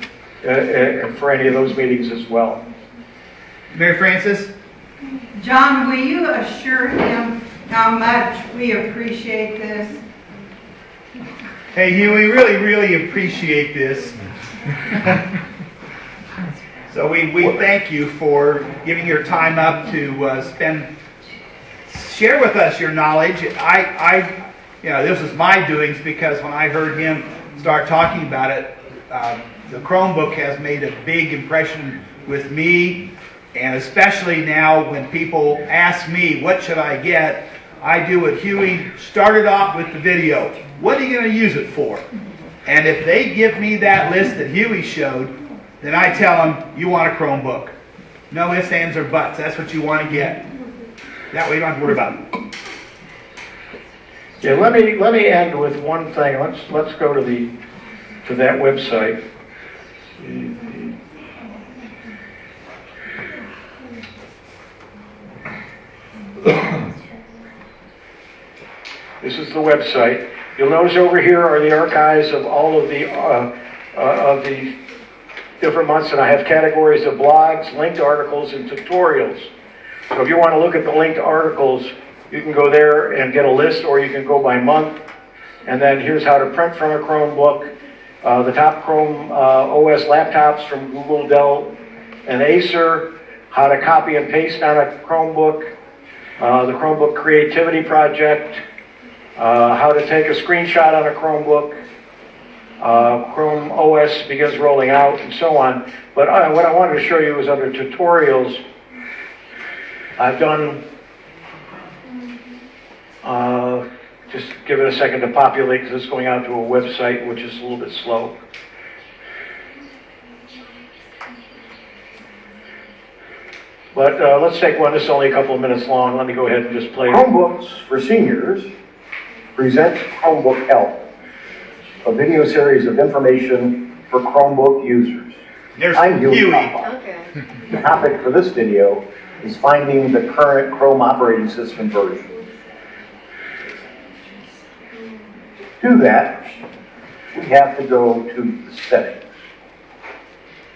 for any of those meetings as well. Mary Frances? John, will you assure him how much we appreciate this? Hey, Huey, really appreciate this. So we thank you for giving your time up to share with us your knowledge. This was my doings, because when I heard him start talking about it, the Chromebook has made a big impression with me, and especially now when people ask me, what should I get? I do what Huey started off with the video. What are you going to use it for? And if they give me that list that Huey showed, then I tell them, you want a Chromebook. No ifs, ands, or buts. That's what you want to get. That way you don't have to worry about it. Yeah, let me end with one thing. Let's go to that website. This is the website. You'll notice over here are the archives of all of the different months, and I have categories of blogs, linked articles, and tutorials. So if you want to look at the linked articles, you can go there and get a list, or you can go by month. And then here's how to print from a Chromebook, the top Chrome OS laptops from Google, Dell, and Acer, how to copy and paste on a Chromebook, the Chromebook Creativity Project, how to take a screenshot on a Chromebook, Chrome OS begins rolling out, and so on. But what I wanted to show you is under tutorials, I've done, just give it a second to populate because it's going out to a website which is a little bit slow. But let's take one. This is only a couple of minutes long. Let me go ahead and just play. Chromebooks for Seniors present Chromebook Help, a video series of information for Chromebook users. There's I'm Huey. Papa. The topic for this video is finding the current Chrome operating system version. To do that, we have to go to the settings.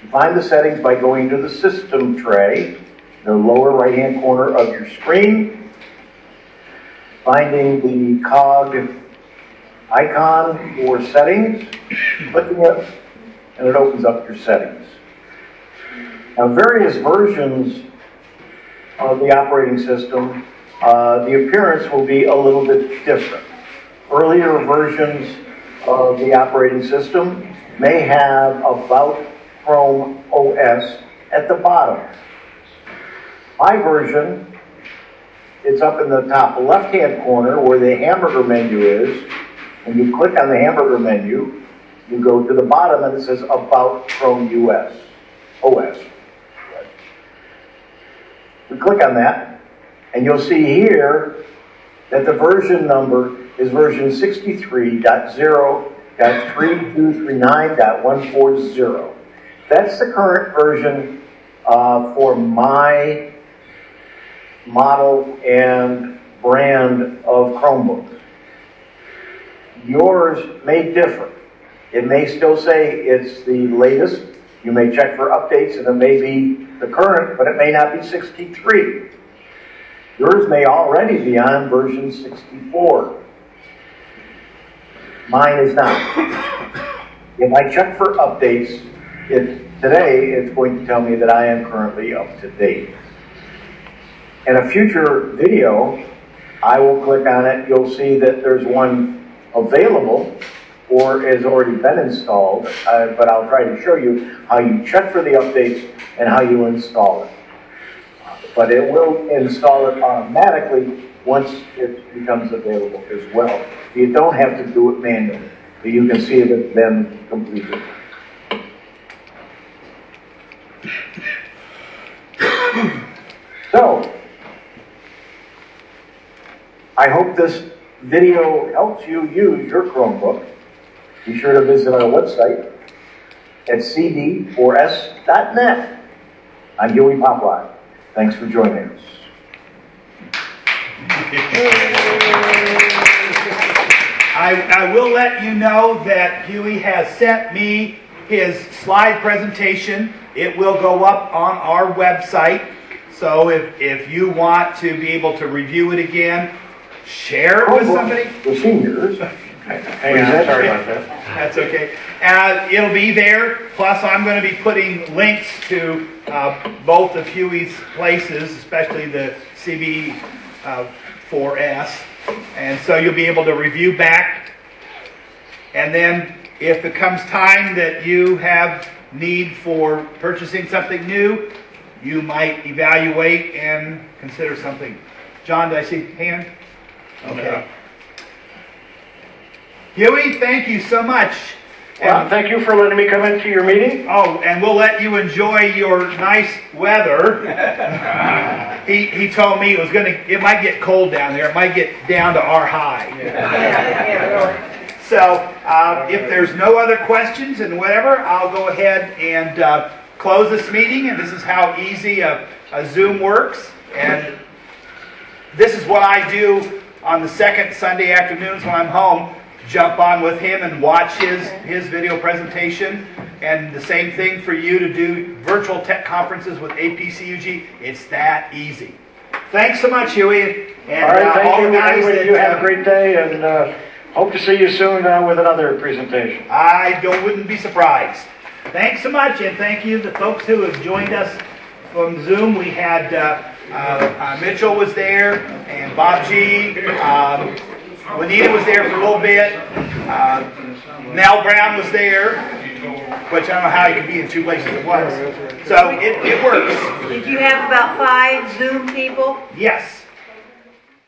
You find the settings by going to the system tray, the lower right-hand corner of your screen, finding the cog icon for settings, clicking it, and it opens up your settings. Now, various versions of the operating system, the appearance will be a little bit different. Earlier versions of the operating system may have About Chrome OS at the bottom. My version, it's up in the top left-hand corner where the hamburger menu is. When you click on the hamburger menu, you go to the bottom and it says About Chrome OS. We click on that, and you'll see here that the version number is version 63.0.3239.140. That's the current version for my model and brand of Chromebooks. Yours may differ. It may still say it's the latest. You may check for updates and it may be the current, but it may not be 63. Yours may already be on version 64. Mine is not. If I check for updates, today it's going to tell me that I am currently up to date. In a future video, I will click on it. You'll see that there's one available or has already been installed, but I'll try to show you how you check for the updates and how you install it. But it will install it automatically once it becomes available as well. You don't have to do it manually, but you can see it has been completed. So, I hope this video helps you use your Chromebook. Be sure to visit our website at cd4s.net. I'm Huey Poplar. Thanks for joining us. I will let you know that Huey has sent me his slide presentation. It will go up on our website. So if you want to be able to review it again, share it with somebody. The seniors. Hang on, sorry about that. That's okay. It'll be there. Plus, I'm going to be putting links to both of Huey's places, especially the CB4S. And so you'll be able to review back. And then if it comes time that you have need for purchasing something new, you might evaluate and consider something. John, did I see hand? Okay. Huey, thank you so much. Well, thank you for letting me come into your meeting. Oh, and we'll let you enjoy your nice weather. He told me it might get cold down there. It might get down to our high. So, if there's no other questions and whatever, I'll go ahead and close this meeting. And this is how easy a Zoom works. And this is what I do on the second Sunday afternoons when I'm home. Jump on with him and watch his video presentation. And the same thing for you to do virtual tech conferences with APCUG. It's that easy. Thanks so much, Huey. And All right, thank all you. the guys Anyway, that, you have a great day, and hope to see you soon with another presentation. wouldn't be surprised. Thanks so much, and thank you the folks who have joined us from Zoom. We had Mitchell was there, and Bob G. Juanita was there for a little bit. Nell Brown was there, which I don't know how you could be in two places at once. So it works. Did you have about 5 Zoom people? Yes.